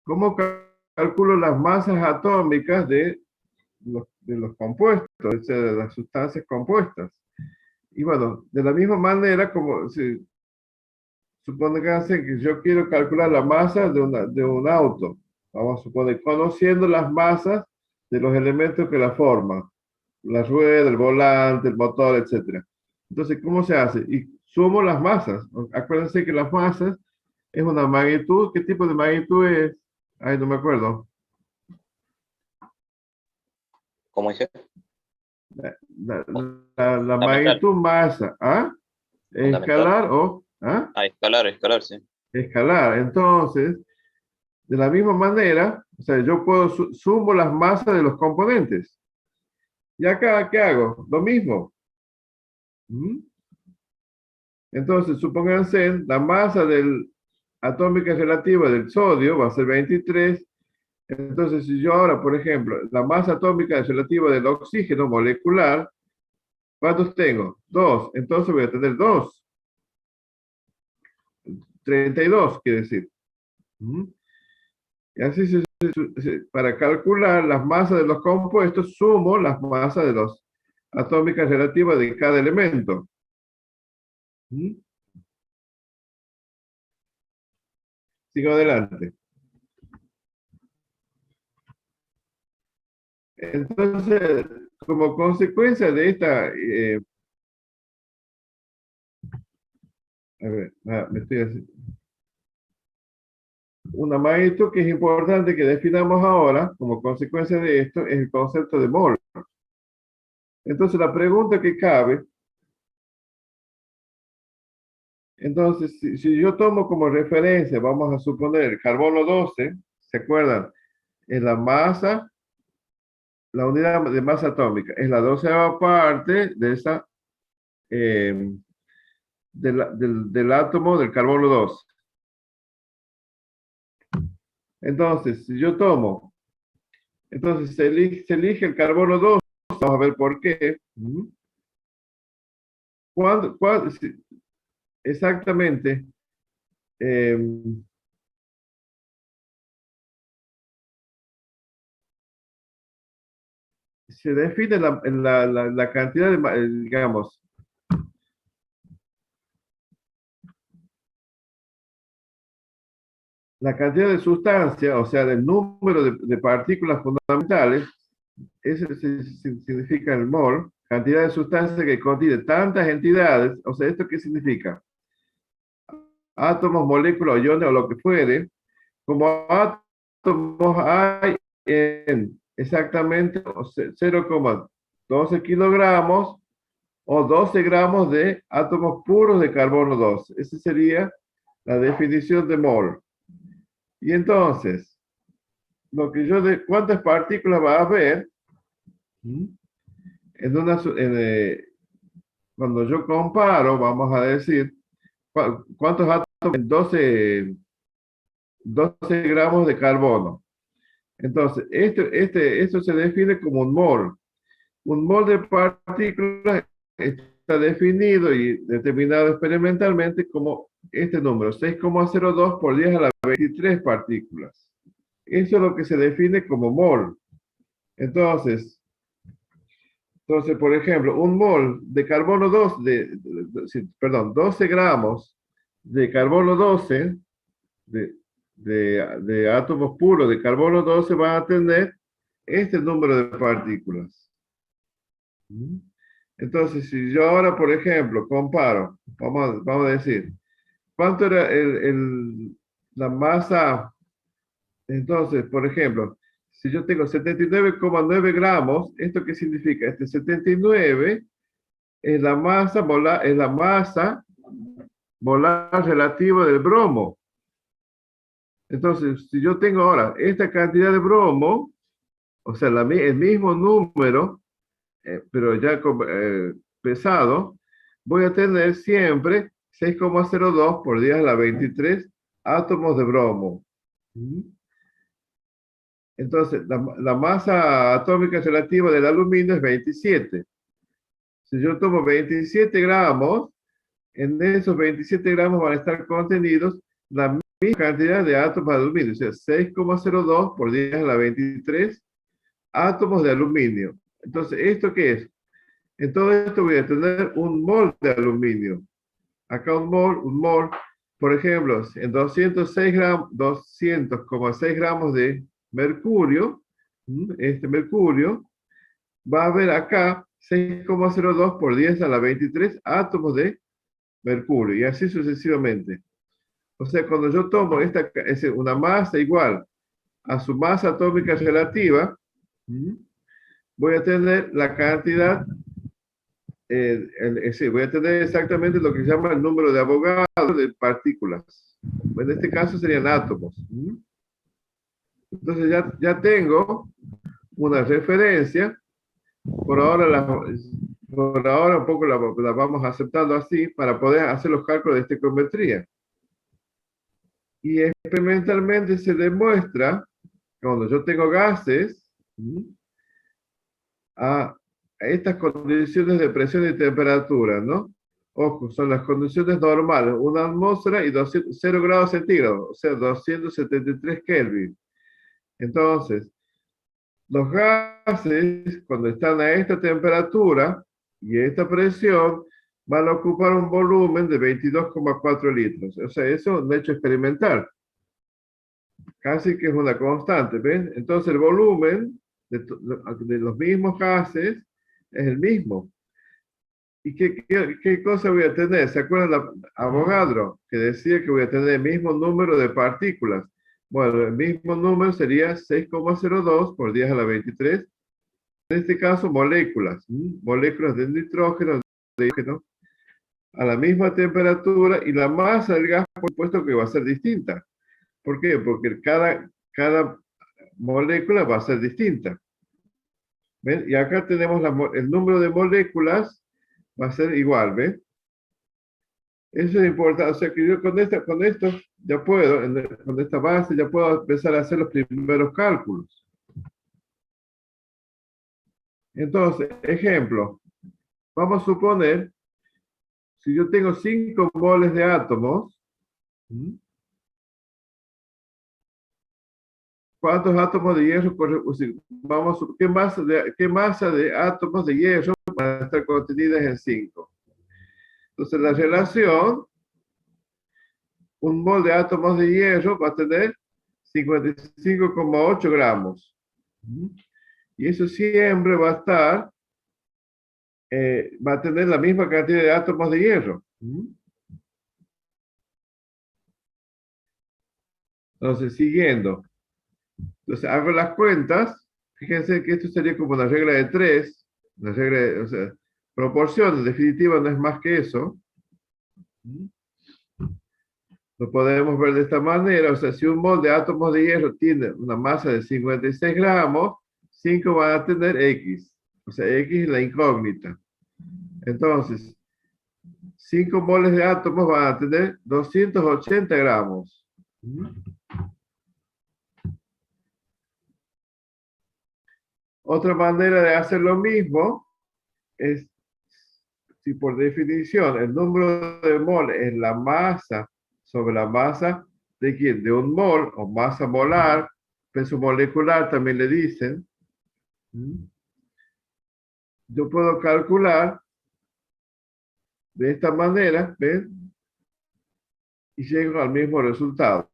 ¿Cómo calculo las masas atómicas de los compuestos, o sea, de las sustancias compuestas? Y bueno, de la misma manera, como si supónganse que yo quiero calcular la masa de un auto. Vamos a suponer, conociendo las masas de los elementos que la forman, la rueda, el volante, el motor, etcétera. Entonces, ¿cómo se hace? Y sumo las masas. Acuérdense que las masas es una magnitud. ¿Qué tipo de magnitud es? Ay, no me acuerdo. ¿Cómo dice? La Fundamental. magnitud masa. ¿Ah? Fundamental. Escalar o ¿ah? Ah, escalar, sí. Escalar. Entonces, de la misma manera, o sea, yo puedo sumo las masas de los componentes. ¿Y acá qué hago? Lo mismo. ¿Mm? Entonces, supónganse, la masa atómica relativa del sodio va a ser 23. Entonces, si yo ahora, por ejemplo, la masa atómica relativa del oxígeno molecular, ¿cuántos tengo? 2. Entonces voy a tener 2. 32, quiere decir. ¿Mm? Y así para calcular las masas de los compuestos, sumo las masas de los atómicas relativas de cada elemento. ¿Mm? Sigo adelante. Entonces, como consecuencia de esta, a ver, me estoy haciendo. una magnitud que es importante que definamos ahora, como consecuencia de esto, es el concepto de mol. Entonces, la pregunta que cabe, entonces, si yo tomo como referencia, vamos a suponer el carbono 12, ¿se acuerdan? Es la masa, la unidad de masa atómica, es la 12ª parte de esa, del átomo del carbono 12. Entonces, si yo tomo, entonces se elige el carbono 12, vamos a ver por qué. Exactamente, eh, se define la cantidad de, digamos, la cantidad de sustancia, o sea, el número de partículas fundamentales, eso significa el mol, cantidad de sustancia que contiene tantas entidades, o sea, ¿esto qué significa? Átomos, moléculas, iones o lo que fuere, como átomos hay en exactamente 0,12 kilogramos o 12 gramos de átomos puros de carbono 12. Esa sería la definición de mol. Y entonces, ¿cuántas partículas va a haber? Cuando yo comparo, vamos a decir, ¿cuántos átomos en 12 gramos de carbono? Entonces, esto se define como un mol. Un mol de partículas está definido y determinado experimentalmente como este número, 6,02 por 10 a la 23 partículas. Eso es lo que se define como mol. Entonces, por ejemplo, un mol de carbono 12, perdón, 12 gramos de carbono 12, de átomos puros de carbono 12 van a tener este número de partículas. Entonces, si yo ahora, por ejemplo, comparo, vamos a decir, ¿cuánto era la masa? Entonces, por ejemplo, si yo tengo 79,9 gramos, ¿esto qué significa? Este 79 es la masa molar, relativa del bromo. Entonces, si yo tengo ahora esta cantidad de bromo, o sea, el mismo número, pero ya pesado, voy a tener siempre 6,02 por 10 a la 23 átomos de bromo. Entonces, la masa atómica relativa del aluminio es 27. Si yo tomo 27 gramos, en esos 27 gramos van a estar contenidos la misma cantidad de átomos de aluminio, o sea, 6,02 por 10 a la 23 átomos de aluminio. Entonces, ¿esto qué es? En todo esto voy a tener un mol de aluminio. Acá un mol, por ejemplo, en 200,6 gramos de mercurio, este mercurio, va a haber acá 6,02 por 10 a la 23 átomos de mercurio, y así sucesivamente. O sea, cuando yo tomo una masa igual a su masa atómica relativa, voy a tener la cantidad, voy a tener exactamente lo que se llama el número de Avogadro de partículas. En este caso serían átomos. Entonces ya tengo una referencia. Por ahora un poco la vamos aceptando así para poder hacer los cálculos de estequiometría. Y experimentalmente se demuestra cuando yo tengo gases a estas condiciones de presión y temperatura, ¿no? Ojo, son las condiciones normales, una atmósfera y 0 grados centígrados, o sea, 273 Kelvin. Entonces, los gases, cuando están a esta temperatura y esta presión, van a ocupar un volumen de 22,4 litros. O sea, eso es un hecho experimental. Casi que es una constante, ¿ven? Entonces el volumen de los mismos gases es el mismo. ¿Y qué cosa voy a tener? ¿Se acuerdan de Avogadro? Que decía que voy a tener el mismo número de partículas. Bueno, el mismo número sería 6,02 por 10 a la 23. En este caso, moléculas. Moléculas de nitrógeno, de hidrógeno, a la misma temperatura y la masa del gas, por supuesto que va a ser distinta. ¿Por qué? Porque cada molécula va a ser distinta. ¿Ven? Y acá tenemos el número de moléculas, va a ser igual, ¿ven? Eso es importante. O sea que yo con esto ya puedo, con esta base, ya puedo empezar a hacer los primeros cálculos. Entonces, ejemplo, vamos a suponer, si yo tengo 5 moles de átomos, ¿cuántos átomos de hierro ¿qué masa de átomos de hierro van a estar contenidas en 5? Entonces, la relación, un mol de átomos de hierro va a tener 55,8 gramos. Y eso siempre va a estar, va a tener la misma cantidad de átomos de hierro. Entonces, siguiendo. Entonces, hago las cuentas. Fíjense que esto sería como una regla de 3. Una regla de, o sea, proporción, en definitiva, no es más que eso. Lo podemos ver de esta manera. O sea, si un mol de átomos de hierro tiene una masa de 56 gramos, 5 van a tener X. O sea, X es la incógnita. Entonces, 5 moles de átomos van a tener 280 gramos. Otra manera de hacer lo mismo es, si por definición el número de mol es la masa sobre la masa de quién, de un mol o masa molar, peso molecular también le dicen, yo puedo calcular de esta manera, ¿ven? Y llego al mismo resultado.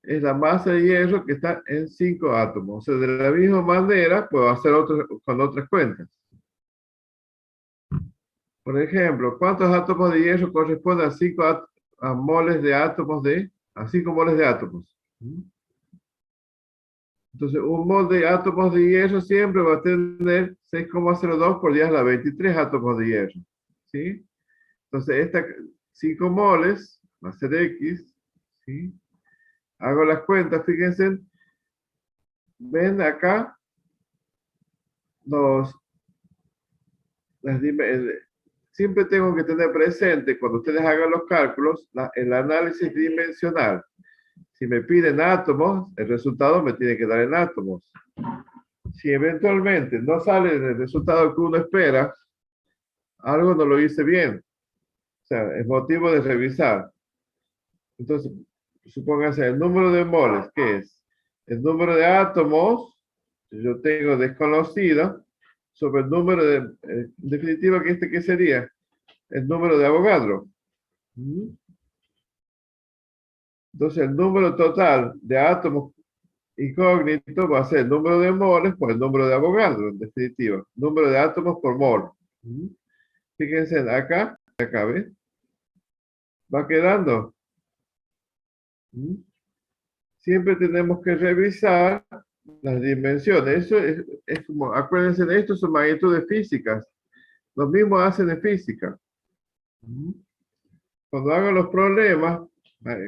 Es la masa de hierro que está en 5 átomos. O sea, de la misma manera puedo hacer con otras cuentas. Por ejemplo, ¿cuántos átomos de hierro corresponden a 5 moles de átomos a 5 moles de átomos? Entonces, un mol de átomos de hierro siempre va a tener 6,02 por 10 a la 23 átomos de hierro. ¿Sí? Entonces, 5 moles va a ser X. ¿Sí? Hago las cuentas, fíjense. Ven acá siempre tengo que tener presente cuando ustedes hagan los cálculos el análisis dimensional. Si me piden átomos, el resultado me tiene que dar en átomos. Si eventualmente no sale el resultado que uno espera, algo no lo hice bien. O sea, es motivo de revisar. Entonces, supóngase el número de moles, ¿qué es? El número de átomos, yo tengo desconocido, sobre el número en definitiva, ¿qué sería? El número de Avogadro. Entonces, el número total de átomos incógnito va a ser el número de moles por el número de Avogadro, en definitiva. Número de átomos por mol. Fíjense acá, ¿ves? Va quedando. Siempre tenemos que revisar las dimensiones. Eso es como, acuérdense de esto, son magnitudes físicas. Lo mismo hacen en física. Cuando hagan los problemas,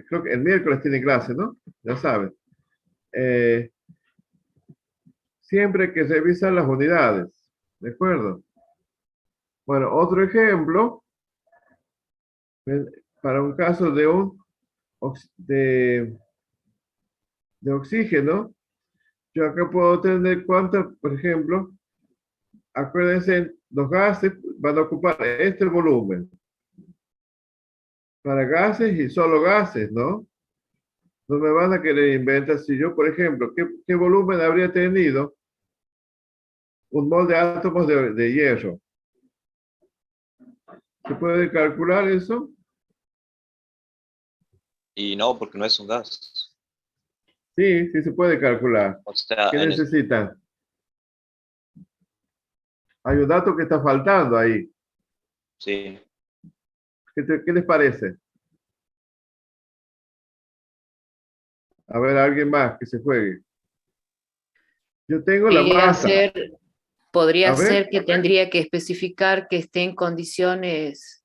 creo que el miércoles tiene clase, ¿no? Ya saben. Siempre hay que revisar las unidades. ¿De acuerdo? Bueno, otro ejemplo, para un caso de oxígeno, yo acá puedo tener cuántas, por ejemplo, acuérdense, los gases van a ocupar este volumen. Para gases y solo gases, ¿no? No me van a querer inventar. Si yo, por ejemplo, ¿qué volumen habría tenido un mol de átomos de hierro? ¿Se puede calcular eso? Y no, porque no es un gas. Sí, sí se puede calcular. O sea, ¿Qué necesitan? Hay un dato que está faltando ahí. sí. ¿Qué les parece? A ver, alguien más que se juegue. Yo tengo la Podría masa. ser, podría A ver. ser que tendría que especificar que esté en condiciones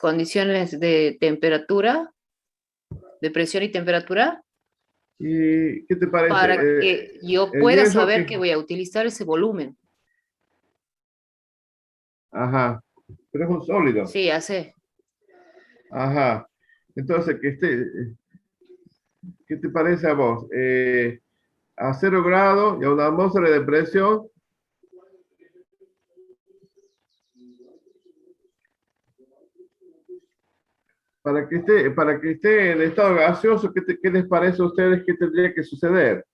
de temperatura, de presión y temperatura, ¿Y qué te parece? para que yo El pueda hierro saber que voy a utilizar ese volumen. Ajá. Pero es un sólido. Sí, hace. Ajá. Entonces, ¿qué te parece a vos? A 0 grados y a una atmósfera de presión, para que esté en estado gaseoso, ¿qué les parece a ustedes que tendría que suceder?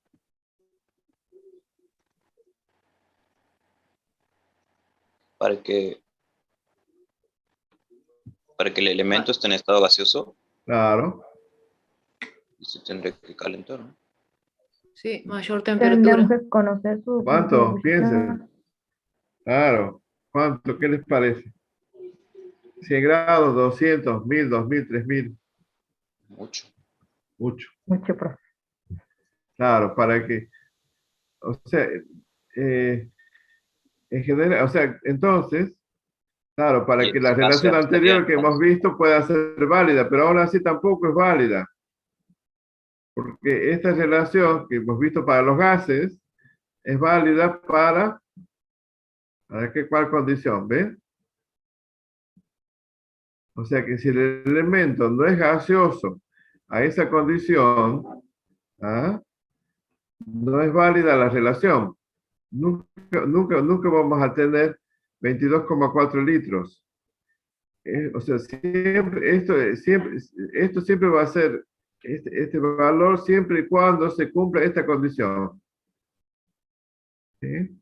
Para que, para que el elemento esté en estado gaseoso, Claro. se tendría que calentar, ¿no? Sí, mayor Tendríamos temperatura. que conocer su punto de ¿Cuánto? Piensen. ebullición. Claro. ¿Cuánto? ¿Qué les parece? 100 grados, 200, 1000, 2000, 3000. Mucho. Mucho. Mucho proceso. Claro, para que, o sea, en general, o sea, entonces, claro, para Y que el la espacio relación estaría anterior que hemos visto pueda ser válida, pero ahora sí tampoco es válida, porque esta relación que hemos visto para los gases es válida ¿para qué cuál condición? ¿Ven? O sea que si el elemento no es gaseoso a esa condición, ¿ah? No es válida la relación. Nunca vamos a tener 22,4 litros. O sea, esto siempre va a ser este valor siempre y cuando se cumpla esta condición. ¿Sí?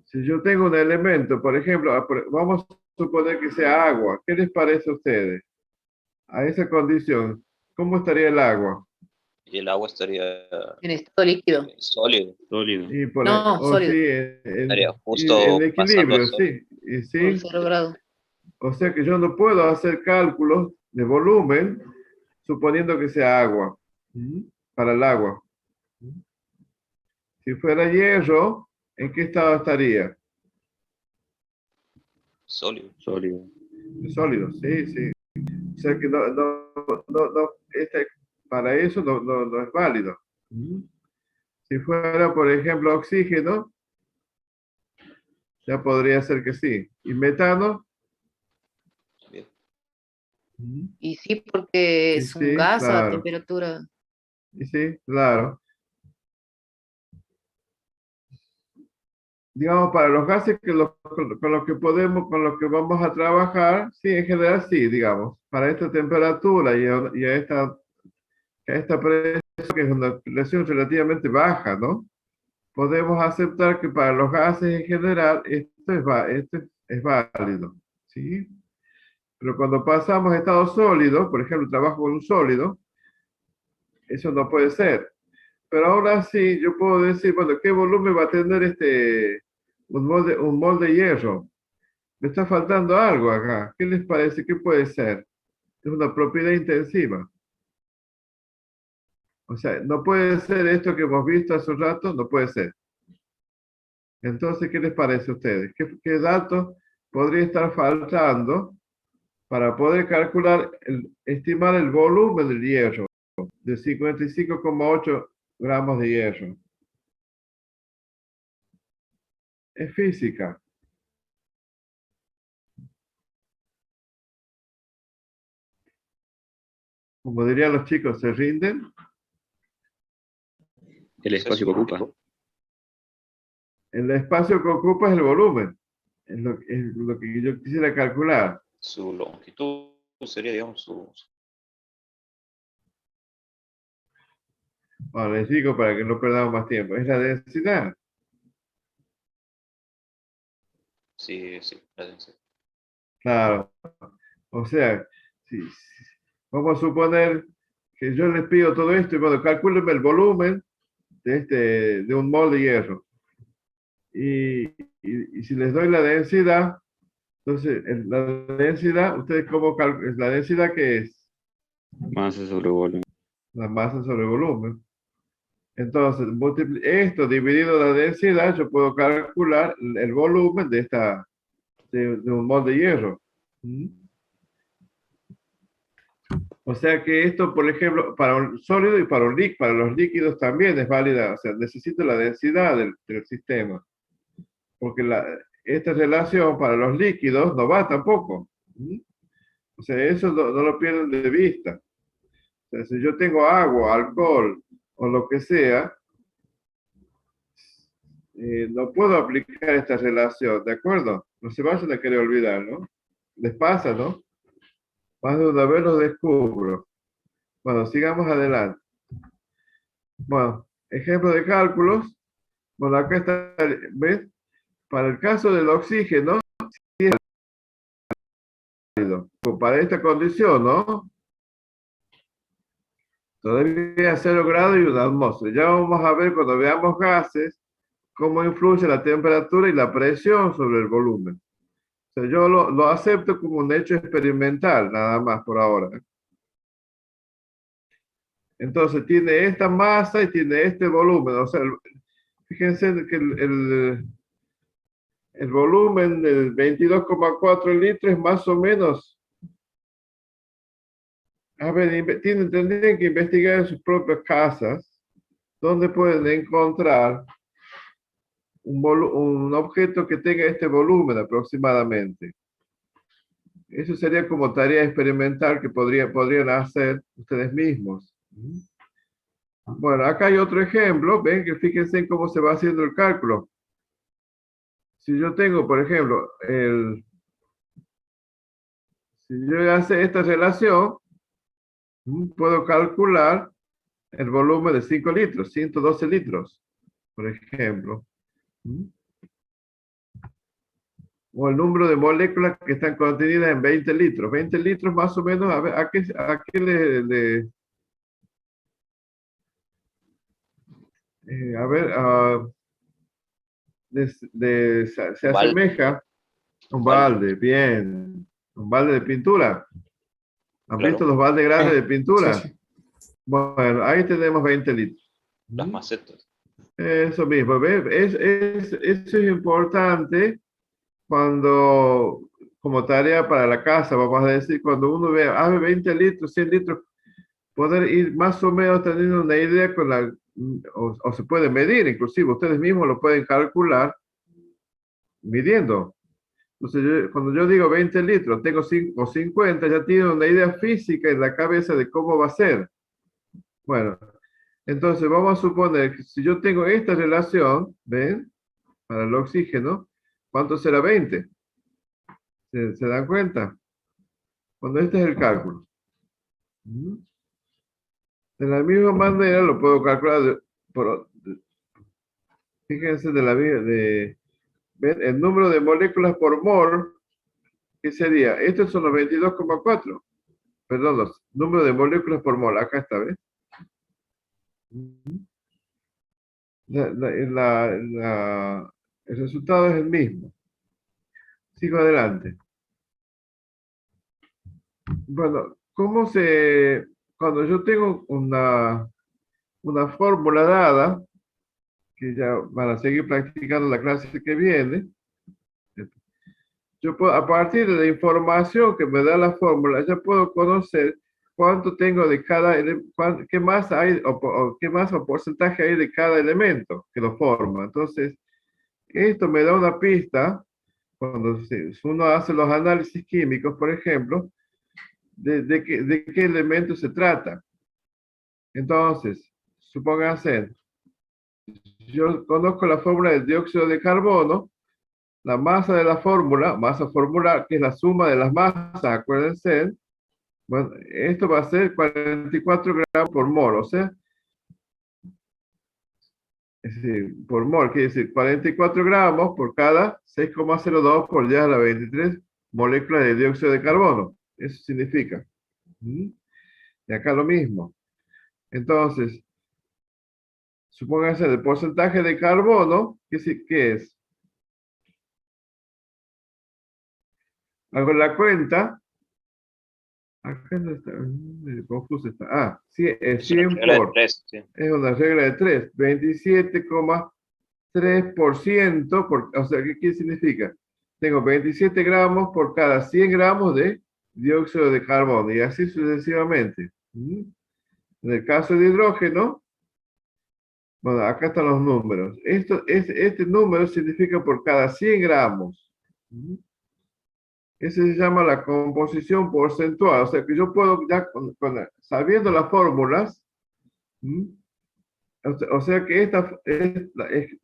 Si yo tengo un elemento, por ejemplo, vamos a suponer que sea agua. ¿Qué les parece a ustedes? A esa condición, ¿cómo estaría el agua? y el agua estaría En estado líquido. sólido, Sólido. No, O sí, sólido, estaría en justo pasando a equilibrio, sólido. sí. Y por sí, 0 grados. o sea que yo no puedo hacer cálculos de volumen suponiendo que sea agua, para el agua. Si fuera hierro, ¿en qué estado estaría? Sólido. Sólido. Sólido, sí, sí. O sea que para eso no es válido. Si fuera, por ejemplo, oxígeno, ya podría ser que sí. ¿Y metano? Bien. Y sí, porque Y es un sí, gas a claro. temperatura. Y sí, claro. Digamos, para los gases con los que con los que vamos a trabajar, sí, en general sí, digamos. Para esta temperatura y a esta presión, que es una presión relativamente baja, ¿no? Podemos aceptar que para los gases en general esto es válido, ¿sí? Pero cuando pasamos a estado sólido, por ejemplo, trabajo con un sólido, eso no puede ser. Pero ahora sí, yo puedo decir, bueno, ¿qué volumen va a tener un molde hierro? Me está faltando algo acá. ¿Qué les parece? ¿Qué puede ser? Es una propiedad intensiva. O sea, no puede ser esto que hemos visto hace un rato, no puede ser. Entonces, ¿qué les parece a ustedes? ¿Qué datos podría estar faltando para poder estimar el volumen del hierro de 55,8 gramos de hierro? Es física. Como dirían los chicos, se rinden. El espacio que ocupa. El espacio que ocupa es el volumen. Es lo que yo quisiera calcular. Su longitud sería, digamos, Bueno, les digo para que no perdamos más tiempo. Es la densidad. sí, la densidad. Claro. O sea, si vamos a suponer que yo les pido todo esto y bueno, calcúlenme el volumen de un mol de hierro. Y si les doy la densidad, entonces la densidad, ¿ustedes cómo calculan? ¿La densidad qué es? Masa sobre volumen. la masa sobre el volumen. Entonces, esto dividido la densidad, yo puedo calcular el volumen de un mol de hierro. ¿Mm? O sea que esto, por ejemplo, para un sólido y para los líquidos también es válida. O sea, necesito la densidad del sistema. Porque esta relación para los líquidos no va tampoco. ¿Mm? O sea, eso no lo pierden de vista. O sea, si yo tengo agua, alcohol o lo que sea, no puedo aplicar esta relación, ¿de acuerdo? No se vayan a querer olvidar, ¿no? Les pasa, ¿no? Más de una vez lo descubro. Bueno, sigamos adelante. Bueno, ejemplo de cálculos. Bueno, acá está, ¿ves? Para el caso del oxígeno, sí es válido. Para esta condición, ¿no? Todavía a 0 grados y una atmósfera. Ya vamos a ver cuando veamos gases, cómo influye la temperatura y la presión sobre el volumen. O sea, yo lo acepto como un hecho experimental, nada más por ahora. Entonces, tiene esta masa y tiene este volumen. O sea, fíjense que el volumen del 22,4 litros es más o menos. A ver, tendrían que investigar en sus propias casas dónde pueden encontrar un objeto que tenga este volumen aproximadamente. Eso sería como tarea experimental que podrían hacer ustedes mismos. Bueno, acá hay otro ejemplo. Ven que fíjense en cómo se va haciendo el cálculo. Si yo tengo, por ejemplo, si yo hace esta relación, puedo calcular el volumen de 5 litros, 112 litros, por ejemplo. O el número de moléculas que están contenidas en 20 litros. 20 litros más o menos, a ver, ¿a qué a ver, se Balde. asemeja a un Balde. balde, bien. Un balde de pintura. ¿Han Claro. visto los baldes grandes de Sí, pintura? sí. Bueno, ahí tenemos 20 litros. Las macetas. Eso mismo, ¿ves? Eso es importante cuando, como tarea para la casa, vamos a decir, cuando uno ve, 20 litros, 100 litros, poder ir más o menos teniendo una idea o se puede medir, inclusive ustedes mismos lo pueden calcular midiendo. Entonces, cuando yo digo 20 litros, tengo 5 o 50, ya tienen una idea física en la cabeza de cómo va a ser. Bueno, entonces vamos a suponer que si yo tengo esta relación, ¿ven? Para el oxígeno, ¿cuánto será 20? ¿Se dan cuenta? Cuando este es el cálculo. De la misma manera lo puedo calcular, fíjense, ¿ven? El número de moléculas por mol, ¿qué sería? Estos son los 22,4. Perdón, los números de moléculas por mol. Acá está, ¿ves? El resultado es el mismo. Sigo adelante. Bueno, cuando yo tengo una fórmula dada, que ya van a seguir practicando la clase que viene, yo puedo, a partir de la información que me da la fórmula, ya puedo conocer cuánto tengo de qué masa hay o qué masa o porcentaje hay de cada elemento que lo forma. Entonces, esto me da una pista cuando uno hace los análisis químicos, por ejemplo, de qué elemento se trata. Entonces, supónganse, yo conozco la fórmula del dióxido de carbono, la masa de la fórmula, masa formular, que es la suma de las masas, acuérdense, bueno, esto va a ser 44 gramos por mol, o sea, es decir, por mol, quiere decir 44 gramos por cada 6,02 por 10 a la 23 moléculas de dióxido de carbono. Eso significa. Y acá lo mismo. Entonces, supónganse el porcentaje de carbono, ¿qué es? Hago la cuenta Acá no está, confuso está. Ah, sí, es Es una 100 regla de por, 3, sí. es una regla de 3, 27,3%, o sea, ¿qué significa? Tengo 27 gramos por cada 100 gramos de dióxido de carbono y así sucesivamente. En el caso de hidrógeno, bueno, acá están los números. Este número significa por cada 100 gramos. Ese se llama la composición porcentual. O sea que yo puedo, ya sabiendo las fórmulas, o sea que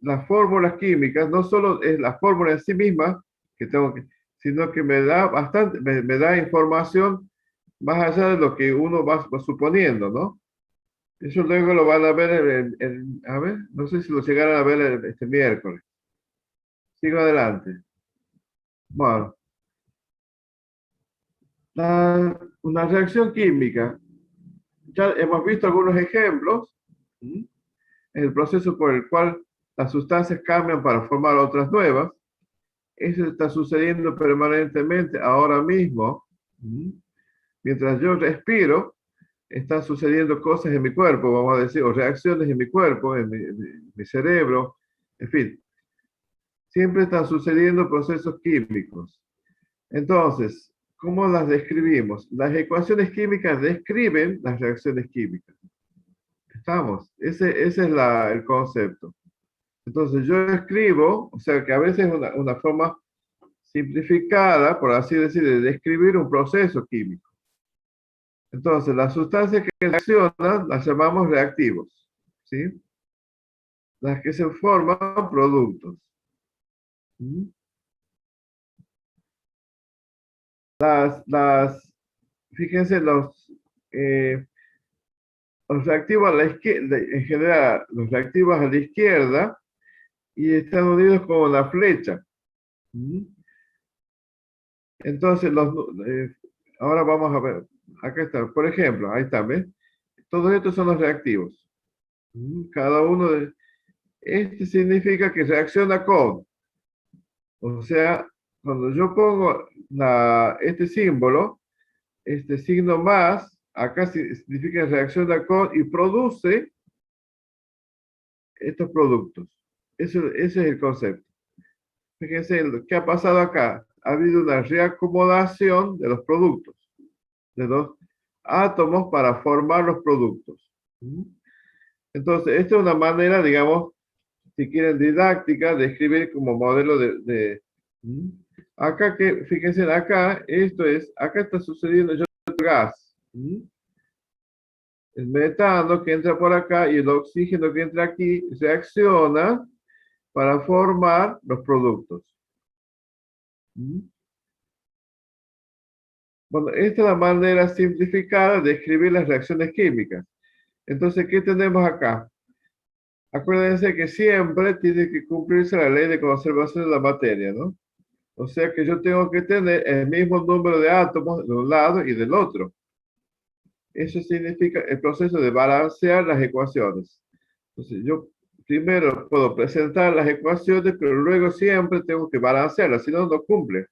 las fórmulas químicas no solo es la fórmula en sí misma que tengo que, sino que me da bastante, me da información más allá de lo que uno va suponiendo, ¿no? Eso luego lo van a ver a ver, no sé si lo llegaron a ver este miércoles. Sigo adelante. Bueno, una reacción química. Ya hemos visto algunos ejemplos. ¿Sí? Es el proceso por el cual las sustancias cambian para formar otras nuevas. Eso está sucediendo permanentemente ahora mismo. ¿Sí? Mientras yo respiro, están sucediendo cosas en mi cuerpo, vamos a decir, o reacciones en mi cuerpo, en mi cerebro, en fin. Siempre están sucediendo procesos químicos. Entonces, ¿cómo las describimos? Las ecuaciones químicas describen las reacciones químicas. ¿Estamos? Ese es el concepto. Entonces, yo escribo, o sea que a veces es una forma simplificada, por así decir, de describir un proceso químico. Entonces, las sustancias que reaccionan las llamamos reactivos, ¿sí? Las que se forman productos. ¿Sí? Fíjense, los reactivos a la izquierda, en general, los reactivos a la izquierda y están unidos con la flecha. Entonces, ahora vamos a ver, acá está, por ejemplo, ahí está, ¿ves? Todos estos son los reactivos. Cada uno de, este significa que reacciona con, o sea, cuando yo pongo este símbolo, este signo más, acá significa reacciona con y produce estos productos. Ese es el concepto. Fíjense qué ha pasado acá. Ha habido una reacomodación de los productos, de los átomos para formar los productos. Entonces, esta es una manera, digamos, si quieren, didáctica de escribir como modelo acá fíjense, acá, acá está sucediendo yo gas. El metano que entra por acá y el oxígeno que entra aquí reacciona para formar los productos. Bueno, esta es la manera simplificada de escribir las reacciones químicas. Entonces, ¿qué tenemos acá? Acuérdense que siempre tiene que cumplirse la ley de conservación de la materia, ¿no? O sea que yo tengo que tener el mismo número de átomos de un lado y del otro. Eso significa el proceso de balancear las ecuaciones. Entonces, yo primero puedo presentar las ecuaciones, pero luego siempre tengo que balancearlas, si no, no cumple.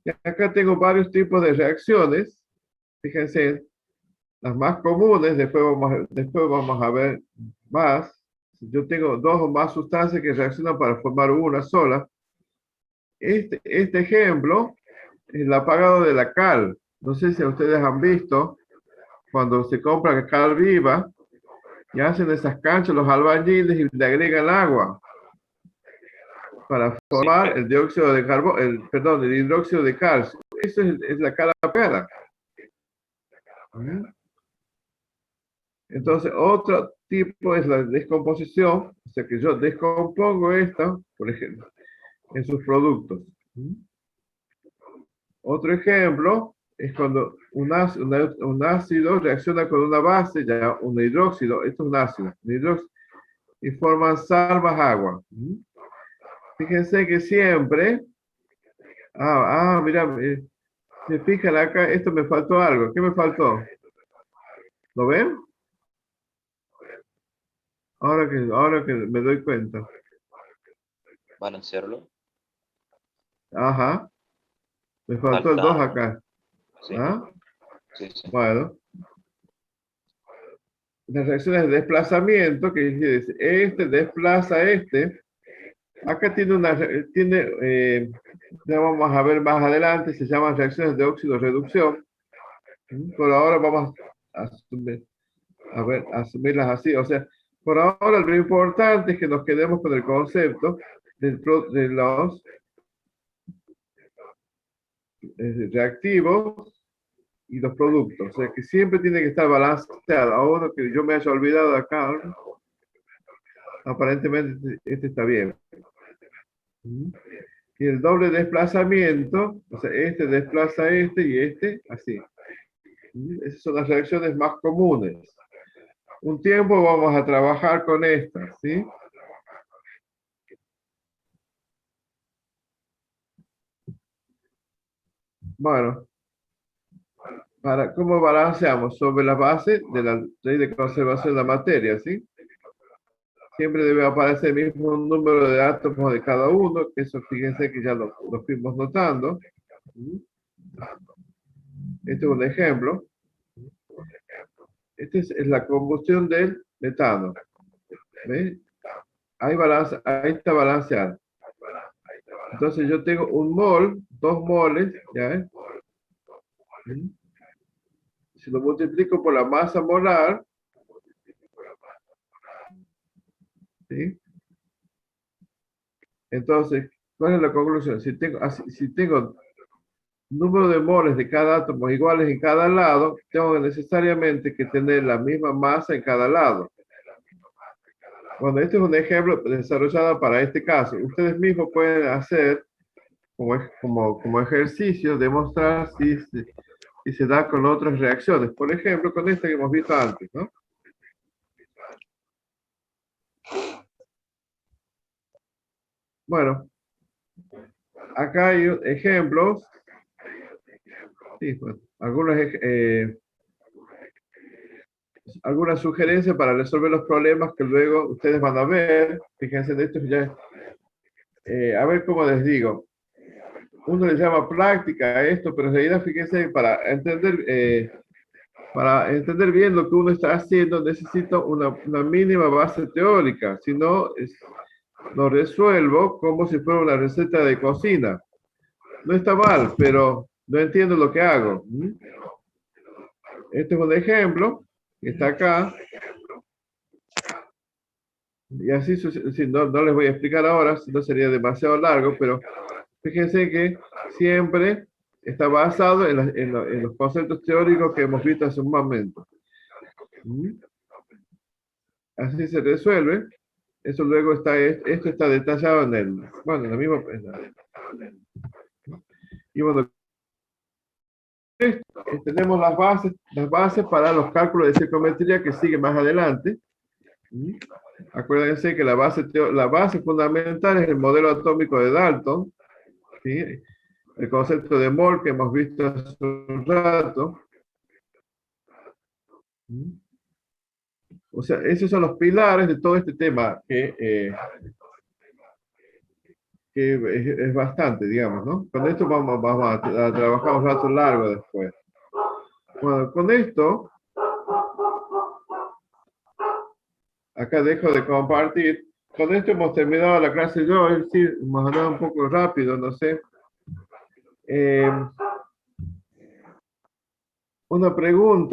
Y acá tengo varios tipos de reacciones. Fíjense, las más comunes, después vamos a ver más. Yo tengo dos o más sustancias que reaccionan para formar una sola. Este ejemplo es el apagado de la cal. No sé si ustedes han visto cuando se compra cal viva y hacen esas canchas los albañiles y le agregan agua para formar el dióxido de carbono, perdón, el hidróxido de calcio. Eso es la cal apagada. Entonces, otro tipo es la descomposición, o sea que yo descompongo esto, por ejemplo, en sus productos. Otro ejemplo es cuando un ácido reacciona con una base, ya un hidróxido, esto es un hidróxido, y forman sal más agua. Fíjense que siempre, mira, se fijan acá, esto me faltó algo. ¿Qué me faltó? ¿Lo ven? Ahora que me doy cuenta. Balancearlo. Ajá. Me faltó el 2 Falta, acá. sí, ¿Ah? sí, sí. Bueno, las reacciones de desplazamiento, que dice, este desplaza a este. Acá tiene ya vamos a ver más adelante, se llaman reacciones de óxido-reducción. Por ahora vamos a asumirlas así. O sea, por ahora lo importante es que nos quedemos con el concepto de los reactivos y los productos. O sea, que siempre tiene que estar balanceado. Ahora que yo me haya olvidado de acá, aparentemente este está bien. Y el doble desplazamiento, o sea, este desplaza a este y este así. Esas son las reacciones más comunes. Un tiempo vamos a trabajar con estas, ¿sí? Bueno, ¿cómo balanceamos? Sobre la base de la ley de conservación de la materia, ¿sí? Siempre debe aparecer el mismo número de átomos de cada uno, que eso fíjense que ya lo fuimos notando. Este es un ejemplo. Esta es la combustión del metano. ¿Ves? Ahí está balanceado. Entonces yo tengo un mol, 2 moles, ¿ya? Si lo multiplico por la masa molar, ¿sí? Entonces, ¿cuál es la conclusión? Si tengo número de moles de cada átomo iguales en cada lado, tengo necesariamente que tener la misma masa en cada lado. Bueno, este es un ejemplo desarrollado para este caso. Ustedes mismos pueden hacer como ejercicio, demostrar si se da con otras reacciones. Por ejemplo, con esta que hemos visto antes, ¿no? Bueno, acá hay ejemplos. Sí, pues, algunas sugerencias para resolver los problemas que luego ustedes van a ver. Fíjense en esto ya. A ver cómo les digo. Uno le llama práctica a esto, pero en realidad fíjense, para entender bien lo que uno está haciendo, necesito una mínima base teórica. Si no, lo resuelvo como si fuera una receta de cocina. No está mal, pero no entiendo lo que hago. Este es un ejemplo que está acá. Y así, no les voy a explicar ahora, si no sería demasiado largo, pero fíjense que siempre está basado en los conceptos teóricos que hemos visto hace un momento. Así se resuelve. Eso luego esto está detallado en la misma. Y bueno, tenemos las bases para los cálculos de psicometría que sigue más adelante. Acuérdense que la base fundamental es el modelo atómico de Dalton, ¿sí? El concepto de mol que hemos visto hace un rato. O sea, esos son los pilares de todo este tema que es bastante, digamos, ¿no? Con esto vamos a trabajar un rato largo después. Bueno, con esto, acá dejo de compartir. Con esto hemos terminado la clase de hoy. Sí, hemos andado un poco rápido, no sé. Una pregunta.